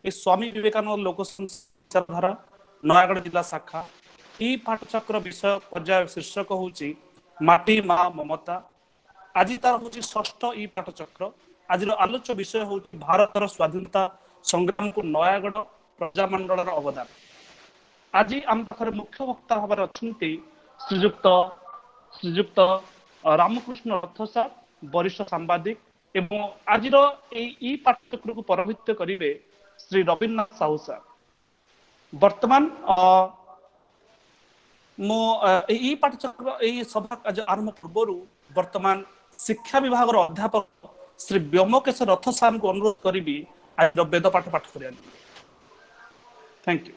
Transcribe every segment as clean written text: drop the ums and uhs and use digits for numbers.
ए स्वामी विवेकानंद लोक संचारधारा नयागढ़ जिला शाखा ई पाठचक्र विषय पर्याय शीर्षक होची माटी मा ममता। आज तार हूँ षष्ठ ई पाठचक्र। आज आलोच्य विषय हूँ भारतर स्वाधीनता संग्राम को नयागढ़ प्रजामंडल अवदान। आज आम पाखे मुख्य वक्ता भाव अच्छा श्रीजुक्त श्रीजुक्त रामकृष्ण रथ सार वरिष्ठ सांबादिक एवं आज ई पाठ्यक्रम को परावृत्त करेंगे श्री रवीन्द्रनाथ साहू सार। वर्तमान मो पाठचक्र सभा कार्य आरंभ पूर्व वर्तमान शिक्षा विभाग अध्यापक श्री व्योमकेश रथ सार को अनुरोध करी आज वेद पाठ पाठ कर। Thank you.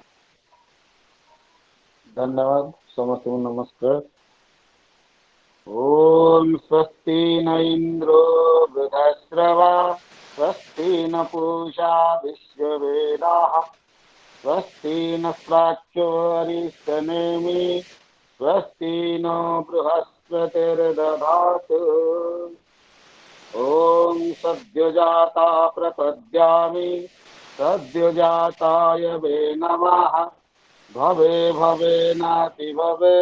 धन्यवाद समस्त को नमस्कार। ओम स्वस्ति न इंद्रो वृद्धश्रवा स्वस्ति न पूषा विश्ववेदाः स्वस्ति न प्राच्यो अरिष्टनेमि स्वस्ति न बृहस्पतिर्दधातु। ओम सद्योजाता प्रपद्यामि सद्योजाताय वे नमः। भवे भवे नाति भवे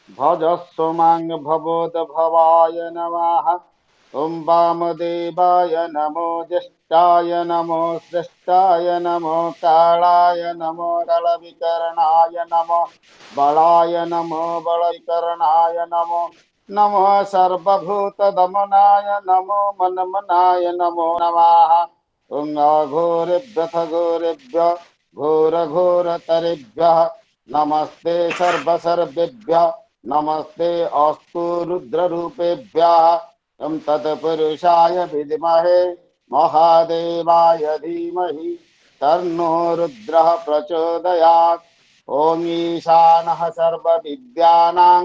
भजस्व मांग भवोद भवाय नमः। ओम वामदेवाय नमो ज्येष्ठाय नमो श्रेष्ठाय नमो कालाय नमो दलविकरणाय नमो बलाय नमो बलविकरणाय नमो नमो सर्वभूत दमनाय नमो मनमनाय नमो नमः। ओम अघोरेभ्यः घोरेभ्यः घोर घोर तरेभ्यः नमस्ते सर्वसर्वेभ्यः नमस्ते अस्तु रुद्र रूपेभ्यः। हम तत्पुरुषाय विद्महे महादेवाय धीमहि तन्नो रुद्रः प्रचोदयात्। ओम ईशानः सर्वविद्यानां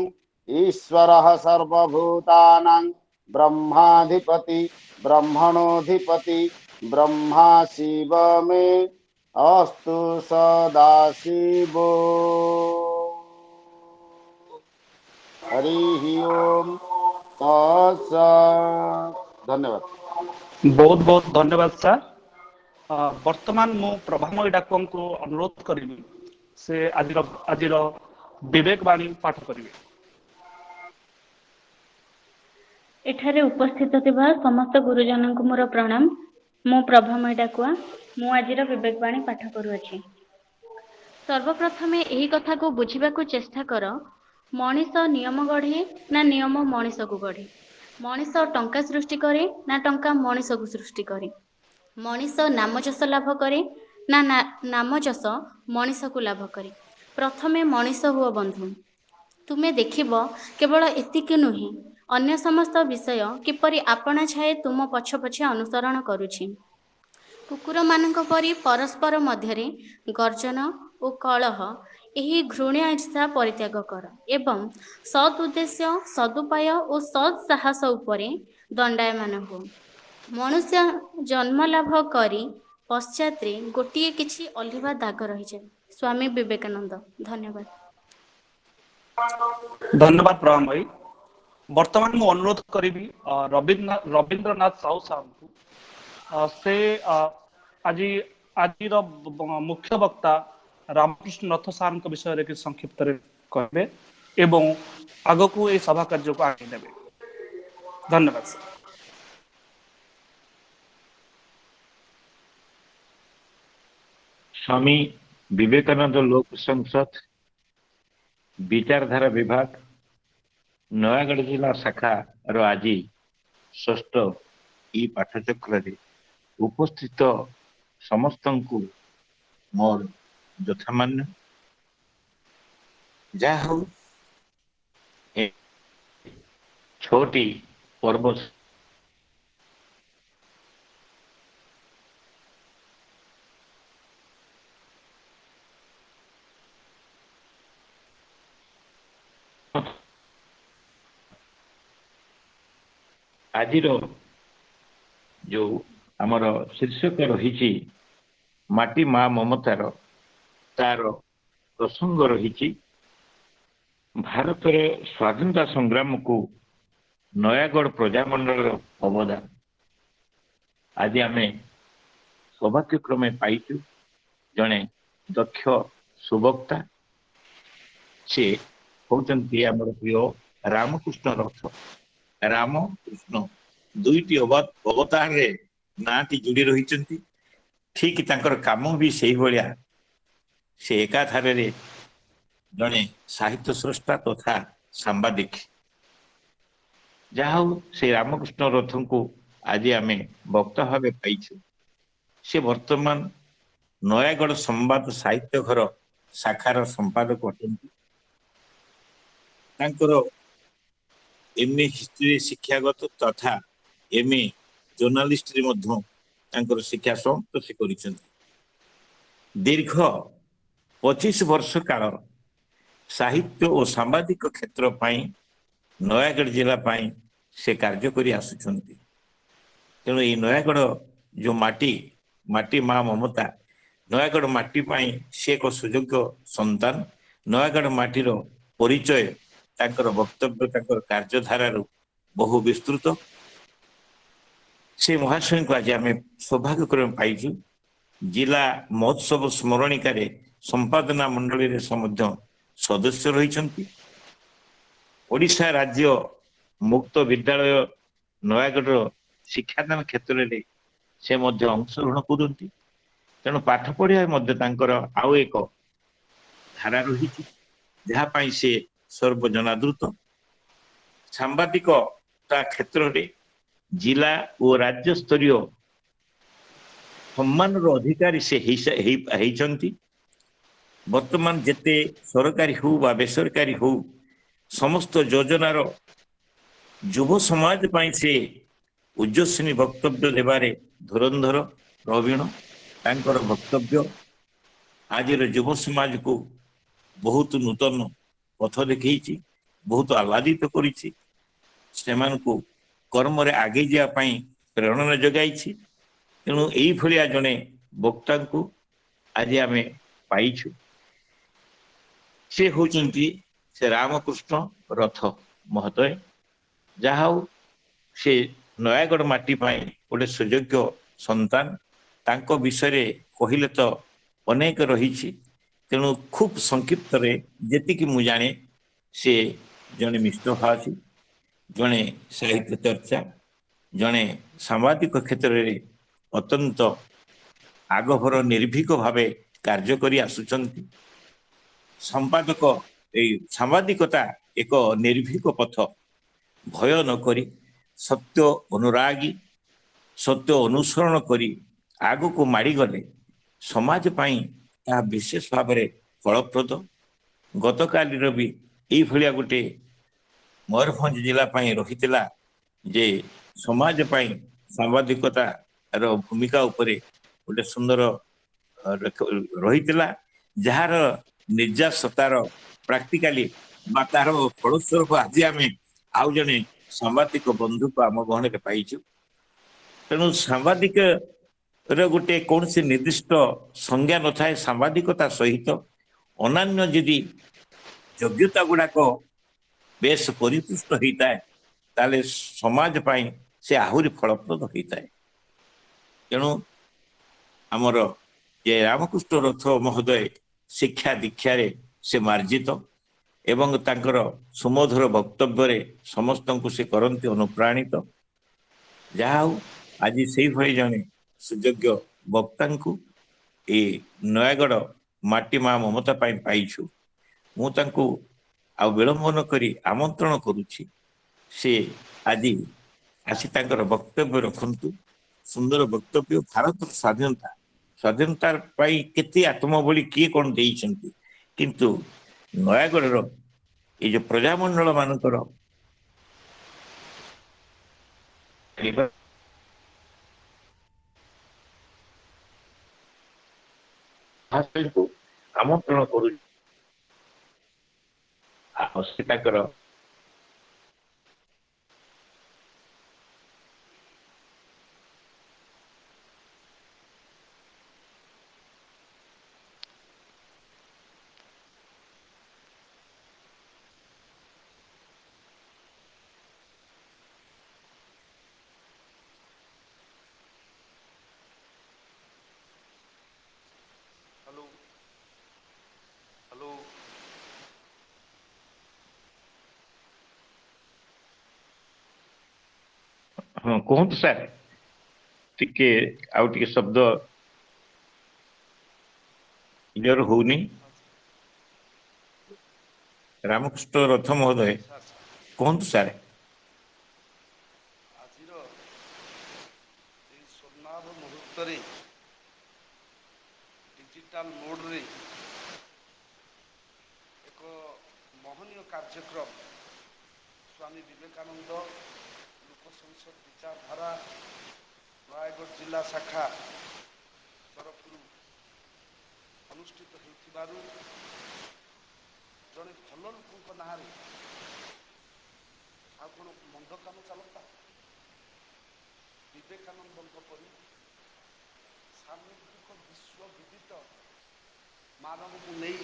ईश्वरः सर्वभूतानां ब्रह्माधिपति ब्रह्मणोऽधिपति ब्रह्मा शिव मे अस्तु सदाशिवो। हरि ओम तत्सत्। धन्यवाद। बहुत बहुत धन्यवाद सर। वर्तमान मु प्रभामय डाकुआ को अनुरोध करी से आज विवेक वाणी पाठ करेंगे। एठारे उपस्थित थिबा समस्त गुरुजन को मोर प्रणाम। मु प्रभामय डाकुआ मु आजिर विवेक वाणी पाठ करुअछि। सर्वप्रथम एही कथा को बुझिबा को चेष्टा कर मनीष नियम गढ़े ना नियम मनीष को गढ़े। मनीष टंका सृष्टि करे ना टंका मनीष को सृष्टि करे। मनीष नामजस लाभ करे ना नामजस मनीष को लाभ करे। प्रथमे मनीष हुओ बंधु। तुमे देखिब केवल एतिकी नुहे अन्य समस्त विषय किपरि आपणा छाए तुम पछ पछे अनुसरण करुछि। कुकुर मानक परि परस्पर मध्यरे गर्जन और कलह एही घृण्य इच्छा परित्याग कर एवं सद उद्देश्य सदुपाय और सद साहस उपरे दंडायमान हो। मनुष्य जन्म लाभ करी पश्चात गोटिए किछि अलिभा दाग रही जाए। स्वामी विवेकानंद। धन्यवाद। धन्यवाद प्रभाम भाई। वर्तमान मु अनुरोध करी रवीन्द्रनाथ साहू साहब को से आज आज मुख्य वक्ता रामकृष्ण रथ सार विषय कि संक्षिप्त कहे एवं आग को ये सभा कार्य को आगे ने। धन्यवाद सर। स्वामी विवेकानंद लोक संसद विचारधारा विभाग नयागढ़ जिला शाखा रो आज षष्ठ ई पाठचक्र उपस्थित समस्त को मोर यथामान्य जहा छोटी पर्व आज जो आमर शीर्षक रही माटी माँ ममतार तार प्रसंग रही भारत स्वाधीनता संग्राम को नयागढ़ प्रजामंडल अवदान। आज आम सौभाग्यक्रमे पाइचु ଜଣେ ଦକ୍ଷ ସୁବକ୍ତା। ସେ ହଉଛନ୍ତି ଆମର ପ୍ରିୟ ରାମକୃଷ୍ଣ ରଥ। ରାମ କୃଷ୍ଣ ଦୁଇଟି ଅବତାରରେ ନାଁଟି ଯୋଡ଼ି ରହିଛନ୍ତି। ଠିକ୍ ତାଙ୍କର କାମ ବି ସେଇଭଳିଆ। ସେ ଏକାଧାରରେ ଜଣେ ସାହିତ୍ୟ ସ୍ରଷ୍ଟା ତଥା ସାମ୍ବାଦିକ। ଯାହା ହଉ ସେ ରାମକୃଷ୍ଣ ରଥଙ୍କୁ ଆଜି ଆମେ ବକ୍ତା ଭାବେ ପାଇଛୁ। ସେ ବର୍ତ୍ତମାନ ନୟାଗଡ଼ ସମ୍ବାଦ ସାହିତ୍ୟ ଘର ଶାଖାର ସମ୍ପାଦକ ଅଟନ୍ତି। ତାଙ୍କର MA ହିଷ୍ଟ୍ରିରେ ଶିକ୍ଷାଗତ ତଥା MA ଜର୍ଣ୍ଣାଲିଷ୍ଟରେ ମଧ୍ୟ ତାଙ୍କର ଶିକ୍ଷା ସମାପ୍ତ ସେ କରିଛନ୍ତି। ଦୀର୍ଘ 25 ବର୍ଷ କାଳ ସାହିତ୍ୟ ଓ ସାମ୍ବାଦିକ କ୍ଷେତ୍ର ପାଇଁ ନୟାଗଡ଼ ଜିଲ୍ଲା ପାଇଁ ସେ କାର୍ଯ୍ୟ କରି ଆସୁଛନ୍ତି। ତେଣୁ ଏଇ ନୟାଗଡ଼ ଯୋଉ ମାଟି ମା ମମତା, ନୟାଗଡ଼ ମାଟି ପାଇଁ ସେ ଏକ ସୁଯୋଗ୍ୟ ସନ୍ତାନ। ନୟାଗଡ଼ ମାଟିର ପରିଚୟ ତାଙ୍କର ବକ୍ତବ୍ୟ ତାଙ୍କର କାର୍ଯ୍ୟଧାରାରୁ ବହୁ ବିସ୍ତୃତ। ସେ ମହାଶୟଙ୍କୁ ଆଜି ଆମେ ସୌଭାଗ୍ୟକ୍ରମେ ପାଇଛୁ। ଜିଲ୍ଲା ମହୋତ୍ସବ ସ୍ମରଣିକାରେ ସମ୍ପାଦନା ମଣ୍ଡଳୀରେ ସେ ମଧ୍ୟ ସଦସ୍ୟ ରହିଛନ୍ତି। ଓଡ଼ିଶା ରାଜ୍ୟ ମୁକ୍ତ ବିଦ୍ୟାଳୟ ନୟାଗଡ଼ର ଶିକ୍ଷାଦାନ କ୍ଷେତ୍ରରେ ସେ ମଧ୍ୟ ଅଂଶଗ୍ରହଣ କରନ୍ତି। ତେଣୁ ପାଠ ପଢ଼ିବା ମଧ୍ୟ ତାଙ୍କର ଆଉ ଏକ ଧାରା ରହିଛି, ଯାହା ପାଇଁ ସେ ସର୍ବଜନାଦୃତ। ସାମ୍ବାଦିକତା କ୍ଷେତ୍ରରେ ଜିଲ୍ଲା ଓ ରାଜ୍ୟ ସ୍ତରୀୟ ସମ୍ମାନର ଅଧିକାରୀ ସେ ହେଇଛନ୍ତି। ବର୍ତ୍ତମାନ ଯେତେ ସରକାରୀ ହଉ ବା ବେସରକାରୀ ହଉ, ସମସ୍ତ ଯୋଜନାର ଯୁବ ସମାଜ ପାଇଁ ସେ ଉଜ୍ଜସ୍ୱନୀ ବକ୍ତବ୍ୟ ଦେବାରେ ଧୁରନ୍ଧର ପ୍ରବୀଣ। ତାଙ୍କର ବକ୍ତବ୍ୟ ଆଜିର ଯୁବ ସମାଜକୁ ବହୁତ ନୂତନ ପଥ ଦେଖେଇଛି, ବହୁତ ଆହ୍ଲାଦିତ କରିଛି। ସେମାନଙ୍କୁ କର୍ମରେ ଆଗେଇ ଯିବା ପାଇଁ ପ୍ରେରଣା ଯୋଗାଇଛି। ତେଣୁ ଏଇଭଳିଆ ଜଣେ ବକ୍ତାଙ୍କୁ ଆଜି ଆମେ ପାଇଛୁ। ସେ ହଉଛନ୍ତି ସେ ରାମକୃଷ୍ଣ ରଥ ମହୋଦୟ। ଯାହା ହଉ ସେ ନୟାଗଡ଼ ମାଟି ପାଇଁ ଗୋଟେ ସୁଯୋଗ୍ୟ ସନ୍ତାନ। ତାଙ୍କ ବିଷୟରେ କହିଲେ ତ ଅନେକ ରହିଛି। ତେଣୁ ଖୁବ୍ ସଂକ୍ଷିପ୍ତରେ ଯେତିକି ମୁଁ ଜାଣେ, ସେ ଜଣେ ମିଷ୍ଟଭାଷୀ, ଜଣେ ସାହିତ୍ୟ ଚର୍ଚ୍ଚା, ଜଣେ ସାମ୍ବାଦିକ କ୍ଷେତ୍ରରେ ଅତ୍ୟନ୍ତ ଆଗଭର ନିର୍ଭୀକ ଭାବେ କାର୍ଯ୍ୟ କରି ଆସୁଛନ୍ତି। ସାମ୍ବାଦିକତା ଏକ ନିର୍ଭୀକ ପଥ। ଭୟ ନକରି ସତ୍ୟ ଅନୁରାଗୀ, ସତ୍ୟ ଅନୁସରଣ କରି ଆଗକୁ ମାଡ଼ିଗଲେ ସମାଜ ପାଇଁ ତାହା ବିଶେଷ ଭାବରେ ଫଳପ୍ରଦ। ଗତକାଲିର ବି ଏଇଭଳିଆ ଗୋଟେ ମୟୂରଭଞ୍ଜ ଜିଲ୍ଲା ପାଇଁ ରହିଥିଲା ଯେ ସମାଜ ପାଇଁ ସାମ୍ବାଦିକତାର ଭୂମିକା ଉପରେ ଗୋଟେ ସୁନ୍ଦର ରହିଥିଲା, ଯାହାର ନିର୍ଯାସତାର ପ୍ରାକ୍ଟିକାଲି ବା ତାର ଫଳସ୍ୱରୂପ ଆଜି ଆମେ ଆଉ ଜଣେ ସାମ୍ବାଦିକ ବନ୍ଧୁକୁ ଆମ ଗହଣରେ ପାଇଛୁ। ତେଣୁ ସାମ୍ବାଦିକର ଗୋଟେ କୌଣସି ନିର୍ଦ୍ଦିଷ୍ଟ ସଂଜ୍ଞା ନଥାଏ। ସାମ୍ବାଦିକତା ସହିତ ଅନ୍ୟାନ୍ୟ ଯଦି ଯୋଗ୍ୟତା ଗୁଡ଼ାକ ବେଶ ପରିପୃଷ୍ଟ ହେଇଥାଏ, ତାହେଲେ ସମାଜ ପାଇଁ ସେ ଆହୁରି ଫଳପ୍ରଦ ହେଇଥାଏ। ତେଣୁ ଆମର ଯେ ରାମକୃଷ୍ଣ ରଥ ମହୋଦୟ ଶିକ୍ଷା ଦୀକ୍ଷାରେ ସେ ମାର୍ଜିତ ଏବଂ ତାଙ୍କର ସୁମଧୁର ବକ୍ତବ୍ୟରେ ସମସ୍ତଙ୍କୁ ସେ କରନ୍ତି ଅନୁପ୍ରାଣିତ। ଯାହା ହଉ ଆଜି ସେଇଭଳି ଜଣେ ସୁଯୋଗ୍ୟ ବକ୍ତାଙ୍କୁ ଏ ନୟାଗଡ଼ ମାଟି ମା ମମତା ପାଇଁ ପାଇଛୁ। ମୁଁ ତାଙ୍କୁ ଆଉ ବିଳମ୍ବ ନ କରି ଆମନ୍ତ୍ରଣ କରୁଛି, ସେ ଆଜି ଆସି ତାଙ୍କର ବକ୍ତବ୍ୟ ରଖନ୍ତୁ। ସୁନ୍ଦର ବକ୍ତବ୍ୟ। ଭାରତର ସ୍ୱାଧୀନତା ପାଇଁ କେତେ ଆତ୍ମବଳି କିଏ କଣ ଦେଇଛନ୍ତି, କିନ୍ତୁ ନୟାଗଡ଼ର ଏଇ ଯୋଉ ପ୍ରଜାମଣ୍ଡଳ ମାନଙ୍କର ଆମନ୍ତ୍ରଣ କରୁଛି। ଆଉ ସେ ତାଙ୍କର हेलो हेलो ହଁ କୁହନ୍ତୁ ସାର୍, ଟିକେ ଆଉ ଟିକେ ଶବ୍ଦ କ୍ଲିୟର ହଉନି। ରାମକୃଷ୍ଣ ରଥ ମହୋଦୟ ସାର୍ ସାର୍ କୁହନ୍ତୁ ସାର୍। ଆଜିର এই ସ୍ୱର୍ଣ୍ଣାଭ ମୁହୂର୍ତ୍ତରେ ଡିଜିଟାଲ ମୋଡରେ ଏକ ମହନୀୟ କାର୍ଯ୍ୟକ୍ରମ ସ୍ୱାମୀ ବିବେକାନନ୍ଦ ଲୋକ ସଂସଦ ବିଚାରଧାରା ନୟାଗଡ଼ ଜିଲ୍ଲା ଶାଖା ତରଫରୁ ଅନୁଷ୍ଠିତ ହେଉଥିବାରୁ ଜଣେ ଭଲ ଲୋକଙ୍କ ନାଁରେ ଆଉ କ'ଣ ମନ୍ଦ କାମ ଚାଲନ୍ତା? ବିବେକାନନ୍ଦଙ୍କ ପରି ସାମଗ୍ରିକ ବିଶ୍ୱ ବିଦିତ ମାନବକୁ ନେଇ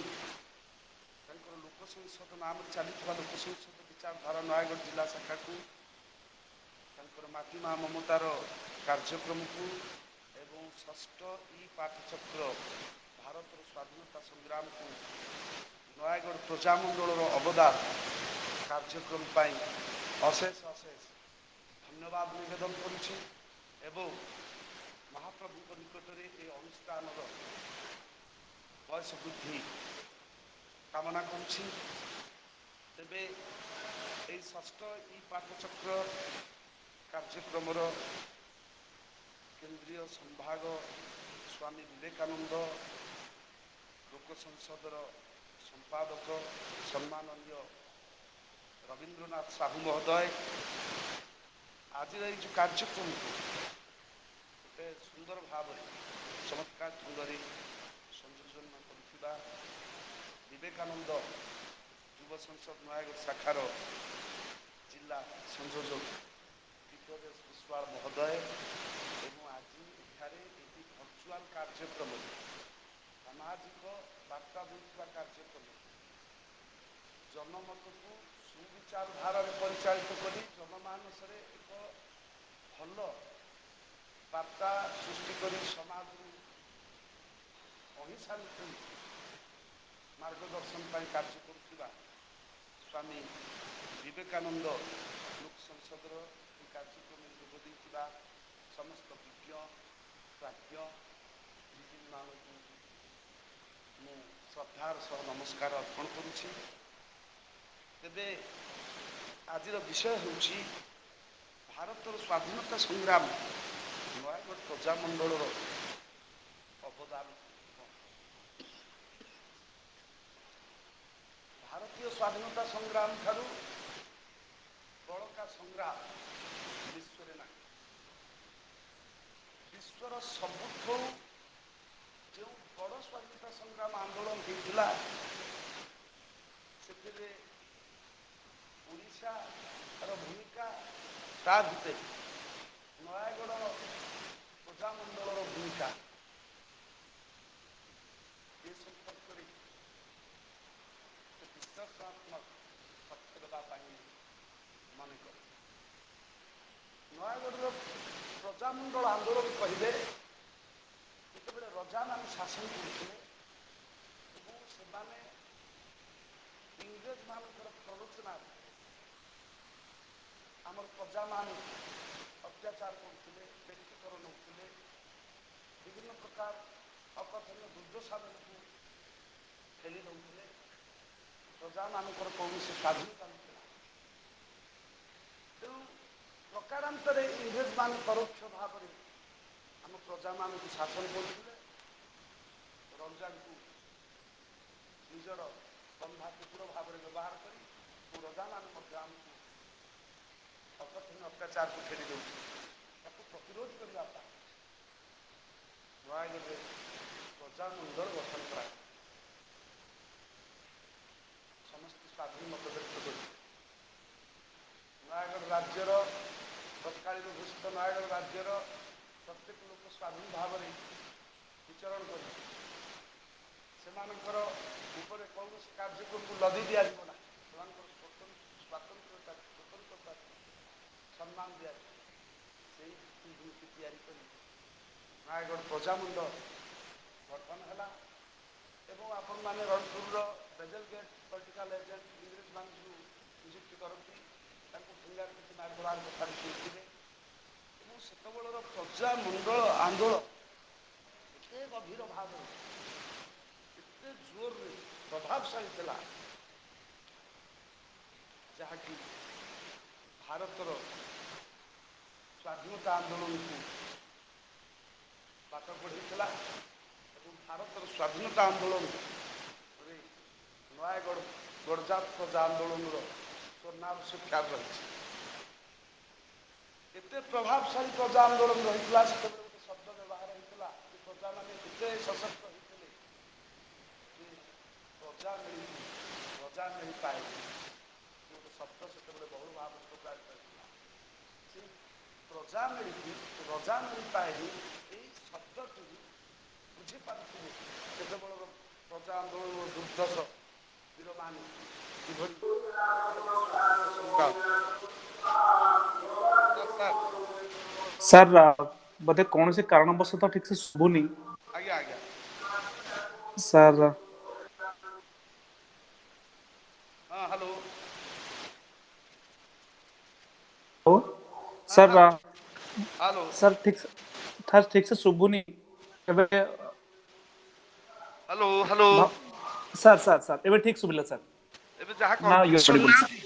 ତାଙ୍କର ଲୋକ ସଂସଦ ନାମରେ ଚାଲିଥିବା ଲୋକ ସଂସଦ ବିଚାରଧାରା ନୟାଗଡ଼ ଜିଲ୍ଲା ଶାଖାକୁ ତାଙ୍କର ମାଟି ମା ମମତାର କାର୍ଯ୍ୟକ୍ରମକୁ ଏବଂ ଷଷ୍ଠ ଇ ପାଠଚକ୍ର ଭାରତର ସ୍ୱାଧୀନତା ସଂଗ୍ରାମକୁ ନୟାଗଡ଼ ପ୍ରଜାମଣ୍ଡଳର ଅବଦାନ କାର୍ଯ୍ୟକ୍ରମ ପାଇଁ ଅଶେଷ ଅଶେଷ ଧନ୍ୟବାଦ ନିବେଦନ କରୁଛି ଏବଂ ମହାପ୍ରଭୁଙ୍କ ନିକଟରେ ଏ ଅନୁଷ୍ଠାନର ବୟସ ବୃଦ୍ଧି କାମନା କରୁଛି। ତେବେ ଏହି ଷଷ୍ଠ ଇ ପାଠଚକ୍ର କାର୍ଯ୍ୟକ୍ରମର କେନ୍ଦ୍ରୀୟ ସମ୍ଭାଗ ସ୍ୱାମୀ ବିବେକାନନ୍ଦ ଲୋକ ସଂସଦର ସମ୍ପାଦକ ସମ୍ମାନନୀୟ ରବୀନ୍ଦ୍ରନାଥ ସାହୁ ମହୋଦୟ ଆଜିର ଏଇ ଯେଉଁ କାର୍ଯ୍ୟକ୍ରମକୁ ଗୋଟେ ସୁନ୍ଦର ଭାବରେ ଚମତ୍କାର ଢଙ୍ଗରେ ସଂଯୋଜନା କରିଥିବା ବିବେକାନନ୍ଦ ଯୁବ ସଂସଦ ନୟାଗଡ଼ ଶାଖାର ଜିଲ୍ଲା ସଂଯୋଜକ ଦିବ୍ୟଦେଶ ବିଶ୍ୱାଳ ମହୋଦୟ ଏବଂ ଆଜି ଏଠାରେ ଏହି ଭର୍ଚୁଆଲ କାର୍ଯ୍ୟକ୍ରମରେ ସାମାଜିକ ବାର୍ତ୍ତା ଦେଉଥିବା କାର୍ଯ୍ୟକ୍ରମ ଜନମତକୁ ସୁବିଚାରଧାରାରେ ପରିଚାଳିତ କରି ଜନମାନସରେ ଏକ ଭଲ ବାର୍ତ୍ତା ସୃଷ୍ଟି କରି ସମାଜରୁ ଅହିଂସାମୁଖୀ ମାର୍ଗଦର୍ଶନ ପାଇଁ କାର୍ଯ୍ୟ କରୁଥିବା ସ୍ୱାମୀ ବିବେକାନନ୍ଦ ଲୋକ ସଂସଦର ଏହି କାର୍ଯ୍ୟକ୍ରମରେ ଯୋଗ ଦେଇଥିବା ସମସ୍ତ ବିଜ୍ଞ ପ୍ରାଜ୍ଞ ମାନଙ୍କୁ ମୁଁ ଶ୍ରଦ୍ଧାର ସହ ନମସ୍କାର ଅର୍ପଣ କରୁଛି। ତେବେ ଆଜିର ବିଷୟ ହେଉଛି ଭାରତର ସ୍ୱାଧୀନତା ସଂଗ୍ରାମ ନୟାଗଡ଼ ପ୍ରଜାମଣ୍ଡଳର ଅବଦାନ। ଭାରତୀୟ ସ୍ୱାଧୀନତା ସଂଗ୍ରାମ ଠାରୁ ବଳକା ସଂଗ୍ରାମ ବିଶ୍ୱରେ ନାହିଁ। ବିଶ୍ୱର ସବୁଠୁ ଯେଉଁ ବଡ଼ ସ୍ୱାଧୀନତା ସଂଗ୍ରାମ ଆନ୍ଦୋଳନ ହେଇଥିଲା ସେଥିରେ ଓଡ଼ିଶାର ଭୂମିକା, ତା ଭିତରେ ନୟାଗଡ଼ ପ୍ରଜାମଣ୍ଡଳର ଭୂମିକା ଏ ସମ୍ପର୍କରେ ବିଶ୍ଳେଷଣାତ୍ମକ ତଥ୍ୟ ଦେବା ପାଇଁ ମନେ କରେ। ନୟାଗଡ଼ର ପ୍ରଜାମଣ୍ଡଳ ଆନ୍ଦୋଳନ କହିଲେ ଯେତେବେଳେ ରଜାମାନେ ଶାସନ କରୁଥିଲେ ଏବଂ ସେମାନେ ଇଂରେଜମାନଙ୍କର ପ୍ରରୋଚନାରେ ଆମର ପ୍ରଜାମାନେ ଅତ୍ୟାଚାର କରୁଥିଲେ, ବ୍ୟକ୍ତିକରଣ ହେଉଥିଲେ, ବିଭିନ୍ନ ପ୍ରକାର ଅକଥନୀୟ ଦୁର୍ଦ୍ଦଶାମାନଙ୍କୁ ଠେଲି ଦେଉଥିଲେ, ପ୍ରଜାମାନଙ୍କର କୌଣସି ସ୍ୱାଧୀନତା ନଥିଲା। ତେଣୁ ପ୍ରକାରାନ୍ତରେ ଇଂରେଜମାନେ ପରୋକ୍ଷ ଭାବରେ ଆମ ପ୍ରଜାମାନଙ୍କୁ ଶାସନ କରୁଥିଲେ। ରଜାଙ୍କୁ ନିଜର ବନ୍ଧା କୁକୁର ଭାବରେ ବ୍ୟବହାର କରି ରଜାମାନେ ମଧ୍ୟ ଆମକୁ ଅକଥନୀୟ ଅତ୍ୟାଚାରକୁ ଠେଲି ଦେଉଥିଲେ। ତାକୁ ପ୍ରତିରୋଧ କରିବା ପାଇଁ ନୟାଗଡ଼ରେ ପ୍ରଜାମଣ୍ଡଳ ଗଠନ କରାଗଲା। ସମସ୍ତେ ସ୍ୱାଧୀନ ମତ ବ୍ୟକ୍ତ କରିଥିଲେ। ନୟାଗଡ଼ ରାଜ୍ୟର ତତ୍କାଳୀନ ଘୋଷିତ ନୟାଗଡ଼ ରାଜ୍ୟର ପ୍ରତ୍ୟେକ ଲୋକ ସ୍ୱାଧୀନ ଭାବରେ ବିଚରଣ କରି ସେମାନଙ୍କର ଉପରେ କୌଣସି କାର୍ଯ୍ୟକ୍ରମକୁ ଲଦି ଦିଆଯିବ ନାହିଁ। ସେମାନଙ୍କର ସ୍ୱତନ୍ତ୍ରତା ସମ୍ମାନ ଦିଆଯିବ। ସେହି ଭିତ୍ତିଭୂମିକୁ ତିଆରି କରି ନୟାଗଡ଼ ପ୍ରଜାମଣ୍ଡଳ ଗଠନ ହେଲା ଏବଂ ଆପଣମାନେ ରଣପୁରର ବେଜେଲ ଗେଟ୍ ପଲିଟିକାଲ ଏଜେଣ୍ଟ ଇଂରେଜମାନଙ୍କୁ ନିଯୁକ୍ତି କରନ୍ତି, ତାଙ୍କୁ ଫିଙ୍ଗା କିଛି ମାରିଦେବାର କଥା ବି ଶୁଣିଥିବେ। ଏବଂ ସେତେବେଳର ପ୍ରଜାମଣ୍ଡଳ ଆନ୍ଦୋଳନ ଏତେ ଗଭୀର ଭାବରେ, ଏତେ ଜୋରରେ ପ୍ରଭାବଶାଳୀ ଥିଲା, ଯାହାକି ଭାରତର ସ୍ୱାଧୀନତା ଆନ୍ଦୋଳନକୁ ବାଟ ବଢ଼େଇଥିଲା। ଏବଂ ଭାରତର ସ୍ୱାଧୀନତା ଆନ୍ଦୋଳନରେ ନୟାଗଡ଼ ଗଡ଼ଜାତ ପ୍ରଜା ଆନ୍ଦୋଳନର ସ୍ୱର୍ଣ୍ଣାବ ଶିକ୍ଷାର ରହିଛି। ଏତେ ପ୍ରଭାବଶାଳୀ ପ୍ରଜା ଆନ୍ଦୋଳନ ରହିଥିଲା, ସେତେବେଳେ ଗୋଟେ ଶବ୍ଦ ବ୍ୟବହାର ହେଇଥିଲା ଯେ ପ୍ରଜାମାନେ ଏତେ ସଶକ୍ତ ହୋଇଥିଲେ ଯେ ପ୍ରଜା ମିଳିପାରେ, ଗୋଟେ ଶବ୍ଦ ସେତେବେଳେ ବହୁଳ ଭାବରେ ପ୍ରଚାରିତ ହେଇଥିଲା। ସେ ପ୍ରଜା ମିଳିପାରେନି, ଏଇ ଶବ୍ଦଟି ବୁଝିପାରୁଥିଲେ ସେତେବେଳର ପ୍ରଜା ଆନ୍ଦୋଳନର ଦୁର୍ଦ୍ଧର୍ଷ ବୀରମାନେ କିଭଳି ସାର୍ ବୋଧେ କୌଣସି କାରଣବଶତଃ ଠିକ ସେ ଶୁଭୁନି। ଆଜ୍ଞା ଆଜ୍ଞା ସାର୍ ହଁ ହ୍ୟାଲୋ ହଉ ହଁ ସାର୍ ହ୍ୟାଲୋ ଠିକ ସେ ଶୁଭୁନି ଏବେ। ହ୍ୟାଲୋ ହ୍ୟାଲୋ ସାର୍ ଏବେ ଠିକ ଶୁଭିଲା ସାର୍। ଏବେ ଯାହା ନା କହୁଥିଲି ଶୁଣୁନାହାନ୍ତି।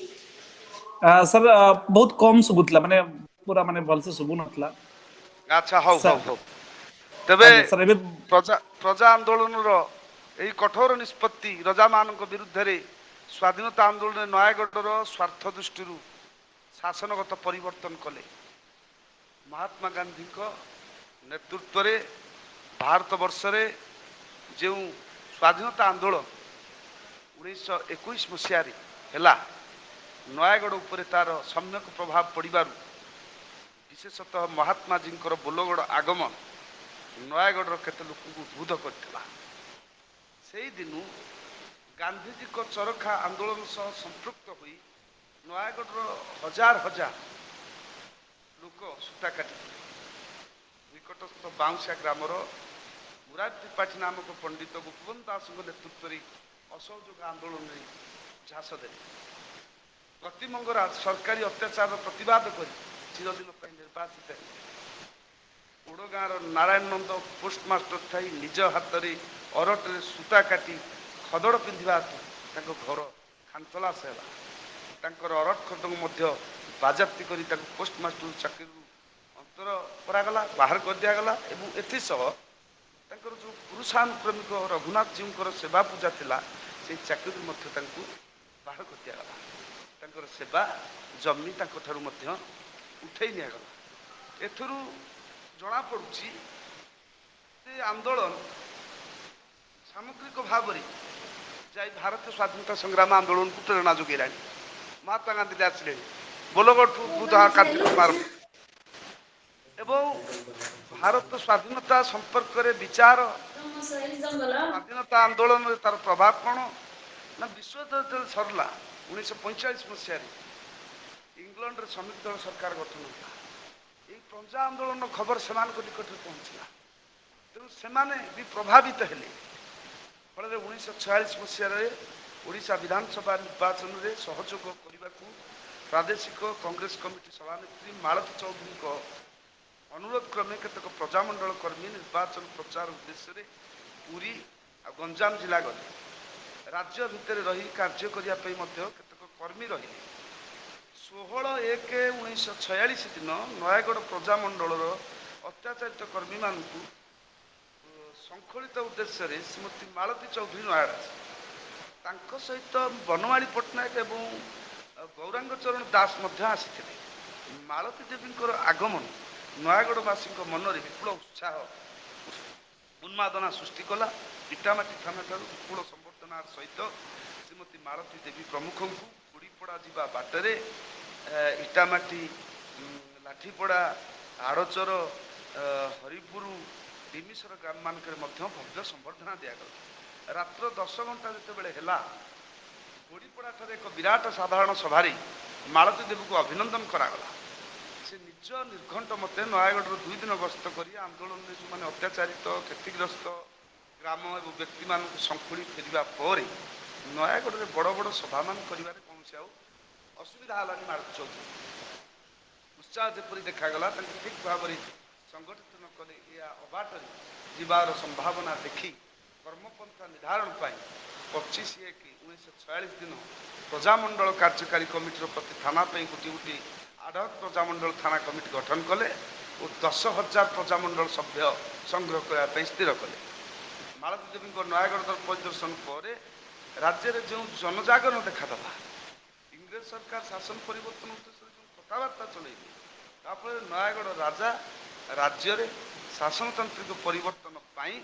ସାର୍ ବହୁତ କମ ଶୁଭୁଥିଲା, ମାନେ ପୁରା ମାନେ ଭଲସେ ଶୁଭୁ ନଥିଲା। ଆଚ୍ଛା ହଉ ହଉ ସାର୍ ହଉ ତେବେ ଆଜ୍ଞା ସାର୍ ଏବେ ପ୍ରଜା ଆନ୍ଦୋଳନର ଏହି କଠୋର ନିଷ୍ପତ୍ତି ରଜାମାନଙ୍କ ବିରୁଦ୍ଧରେ ସ୍ୱାଧୀନତା ଆନ୍ଦୋଳନରେ ନୟାଗଡ଼ର ସ୍ୱାର୍ଥ ଦୃଷ୍ଟିରୁ ଶାସନଗତ ପରିବର୍ତ୍ତନ କଲେ। ମହାତ୍ମା ଗାନ୍ଧୀଙ୍କ ନେତୃତ୍ୱରେ ଭାରତବର୍ଷରେ ଯେଉଁ ସ୍ୱାଧୀନତା ଆନ୍ଦୋଳନ 1921 ମସିହାରେ ହେଲା, ନୟାଗଡ଼ ଉପରେ ତାର ସମ୍ୟକ ପ୍ରଭାବ ପଡ଼ିବାରୁ ବିଶେଷତଃ ମହାତ୍ମାଜୀଙ୍କର ବୋଲଗଡ଼ ଆଗମନ ନୟାଗଡ଼ର କେତେ ଲୋକଙ୍କୁ ଉଦ୍ବୁଦ୍ଧ କରିଥିଲା। ସେହିଦିନୁ ଗାନ୍ଧୀଜୀଙ୍କ ଚରଖା ଆନ୍ଦୋଳନ ସହ ସମ୍ପୃକ୍ତ ହୋଇ ନୟାଗଡ଼ର ହଜାର ହଜାର ଲୋକ ସୂତା କାଟିଥିଲେ। ନିକଟସ୍ଥ ବାଉଁଶିଆ ଗ୍ରାମର ମୁରାର ତ୍ରିପାଠୀ ନାମକ ପଣ୍ଡିତ ଗୋପବନ୍ଧୁ ଦାସଙ୍କ ନେତୃତ୍ୱରେ ଅସହଯୋଗ ଆନ୍ଦୋଳନରେ ଝାସ ଦେଲେ। ପ୍ରତିମଙ୍ଗରାଜ ସରକାରୀ ଅତ୍ୟାଚାରର ପ୍ରତିବାଦ କରି ଚିରଦିନ ପାଇଁ ନିର୍ବାସିତ ହେଲେ। ଓଡ଼ଗାଁର ନାରାୟଣ ନନ୍ଦ ପୋଷ୍ଟମାଷ୍ଟର ଥାଇ ନିଜ ହାତରେ ଅରଟରେ ସୂତା କାଟି ଖଦଡ଼ ପିନ୍ଧିବା ହେତୁ ତାଙ୍କ ଘର ଖାନତଲାସ ହେଲା। ତାଙ୍କର ଅରଟ ଖଣ୍ଡକୁ ମଧ୍ୟ ବାଜ୍ୟାପ୍ତି କରି ତାଙ୍କୁ ପୋଷ୍ଟମାଷ୍ଟର ଚାକିରିରୁ ଅନ୍ତର କରାଗଲା, ବାହାର କରିଦିଆଗଲା। ଏବଂ ଏଥିସହ ତାଙ୍କର ଯେଉଁ ପୁରୁଷାନୁକ୍ରମିକ ରଘୁନାଥଜୀଉଙ୍କର ସେବା ପୂଜା ଥିଲା, ସେଇ ଚାକିରିରୁ ମଧ୍ୟ ତାଙ୍କୁ ବାହାର କରିଦିଆଗଲା। ତାଙ୍କର ସେବା ଜମି ତାଙ୍କଠାରୁ ମଧ୍ୟ ଉଠେଇ ନିଆଗଲା। ଏଥିରୁ ଜଣାପଡ଼ୁଛି ଯେ ଆନ୍ଦୋଳନ ସାମଗ୍ରିକ ଭାବରେ ଯାଇ ଭାରତୀୟ ସ୍ୱାଧୀନତା ସଂଗ୍ରାମ ଆନ୍ଦୋଳନକୁ ପ୍ରେରଣା ଯୋଗାଇଲାଣି। ମହାତ୍ମା ଗାନ୍ଧୀ ଆସିଲେଣି ବୋଲଗଡ଼ଠୁ କାର୍ଯ୍ୟକ୍ରମ ଆରମ୍ଭ ଏବଂ ଭାରତ ସ୍ୱାଧୀନତା ସମ୍ପର୍କରେ ବିଚାର, ସ୍ୱାଧୀନତା ଆନ୍ଦୋଳନରେ ତାର ପ୍ରଭାବ କ'ଣ ନା, ବିଶ୍ୱଯୁଦ୍ଧ ଯେତେବେଳେ ସରିଲା 1945 ମସିହାରେ ଇଂଲଣ୍ଡରେ ସଂଯୁକ୍ତ ଦଳ ସରକାର ଗଠନ ହେଲା। ଏହି ପ୍ରଜା ଆନ୍ଦୋଳନର ଖବର ସେମାନଙ୍କ ନିକଟରେ ପହଞ୍ଚିଲା, ତେଣୁ ସେମାନେ ବି ପ୍ରଭାବିତ ହେଲେ। ଫଳରେ 1946 ମସିହାରେ ଓଡ଼ିଶା ବିଧାନସଭା ନିର୍ବାଚନରେ ସହଯୋଗ କରିବାକୁ ପ୍ରାଦେଶିକ କଂଗ୍ରେସ କମିଟି ସଭାନେତ୍ରୀ ମାଳତୀ ଚୌଧୁରୀଙ୍କ ଅନୁରୋଧ କ୍ରମେ କେତେକ ପ୍ରଜାମଣ୍ଡଳ କର୍ମୀ ନିର୍ବାଚନ ପ୍ରଚାର ଉଦ୍ଦେଶ୍ୟରେ ପୁରୀ ଆଉ ଗଞ୍ଜାମ ଜିଲ୍ଲା ଗଲେ। ରାଜ୍ୟ ଭିତରେ ରହି କାର୍ଯ୍ୟ କରିବା ପାଇଁ ମଧ୍ୟ କେତେକ କର୍ମୀ ରହିଲେ। 16/1/1946 ଦିନ ନୟାଗଡ଼ ପ୍ରଜାମଣ୍ଡଳର ଅତ୍ୟାଚାରିତ କର୍ମୀମାନଙ୍କୁ ଶୃଙ୍ଖଳିତ ଉଦ୍ଦେଶ୍ୟରେ ଶ୍ରୀମତୀ ମାଳତୀ ଚୌଧୁରୀ ନୟାଗଡ଼ ଆସିଲେ। ତାଙ୍କ ସହିତ ବନମାଳୀ ପଟ୍ଟନାୟକ ଏବଂ ଗୌରାଙ୍ଗ ଚରଣ ଦାସ ମଧ୍ୟ ଆସିଥିଲେ। ମାଳତୀ ଦେବୀଙ୍କର ଆଗମନ ନୟାଗଡ଼ବାସୀଙ୍କ ମନରେ ବିପୁଳ ଉତ୍ସାହ ଉନ୍ମାଦନା ସୃଷ୍ଟି କଲା। ଇଟାମାଟି ଥାନାଠାରୁ ବିପୁଳ ସମ୍ବର୍ଦ୍ଧନାର ସହିତ ଶ୍ରୀମତୀ ମାଳତୀ ଦେବୀ ପ୍ରମୁଖଙ୍କୁ ଗୁଡ଼ିପଡ଼ା ଯିବା ବାଟରେ ଇଟାମାଟି, ଲାଠିପଡ଼ା, ଆଡ଼ଚର, ହରିପୁର, ବିମିଶର ଗ୍ରାମମାନଙ୍କରେ ମଧ୍ୟ ଭବ୍ୟ ସମ୍ବର୍ଦ୍ଧନା ଦିଆଗଲା। ରାତ୍ର 10 ଘଣ୍ଟା ଯେତେବେଳେ ହେଲା, ଗୁଡ଼ିପଡ଼ାଠାରେ ଏକ ବିରାଟ ସାଧାରଣ ସଭାରେ ମାଳତୀ ଦେବୀଙ୍କୁ ଅଭିନନ୍ଦନ କରାଗଲା। ସେ ନିଜ ନିର୍ଘଣ୍ଟ ମତେ ନୟାଗଡ଼ର 2 ଦିନ ଗସ୍ତ କରି ଆନ୍ଦୋଳନରେ ଯେଉଁମାନେ ଅତ୍ୟାଚାରିତ, କ୍ଷତିଗ୍ରସ୍ତ ଗ୍ରାମ ଏବଂ ବ୍ୟକ୍ତିମାନଙ୍କୁ ଶଙ୍ଖୁଳି ଫେରିବା ପରେ ନୟାଗଡ଼ରେ ବଡ଼ ବଡ଼ ସଭାମାନ କରିବାରେ କୌଣସି ଆଉ ଅସୁବିଧା ହେଲାନି ମାଳତୀ ଚୌଧୁରୀ। ଉତ୍ସାହ ଯେପରି ଦେଖାଗଲା ତାଙ୍କୁ ଠିକ୍ ଭାବରେ ସଂଗଠିତ ନ କଲେ ଏହା ଅବାଟରେ ଯିବାର ସମ୍ଭାବନା ଦେଖି କର୍ମପନ୍ଥା ନିର୍ଦ୍ଧାରଣ ପାଇଁ 25/1/1946 ଦିନ ପ୍ରଜାମଣ୍ଡଳ କାର୍ଯ୍ୟକାରୀ କମିଟିର ପ୍ରତି ଥାନା ପାଇଁ ଗୋଟିଏ ଗୋଟିଏ ଆଡହକ୍ ପ୍ରଜାମଣ୍ଡଳ ଥାନା କମିଟି ଗଠନ କଲେ ଓ 10,000 ପ୍ରଜାମଣ୍ଡଳ ସଭ୍ୟ ସଂଗ୍ରହ କରିବା ପାଇଁ ସ୍ଥିର କଲେ। ମାଳତୀ ଦେବୀଙ୍କ ନୟାଗଡ଼ ପରିଦର୍ଶନ ପରେ ରାଜ୍ୟରେ ଯେଉଁ ଜନଜାଗରଣ ଦେଖାଦେଲା, ଇଂରେଜ ସରକାର ଶାସନ ପରିବର୍ତ୍ତନ ଉଦ୍ଦେଶ୍ୟରେ ଯେଉଁ କଥାବାର୍ତ୍ତା ଚଳେଇଲେ, ତାପରେ ନୟାଗଡ଼ ରାଜା ରାଜ୍ୟରେ ଶାସନତାନ୍ତ୍ରିକ ପରିବର୍ତ୍ତନ ପାଇଁ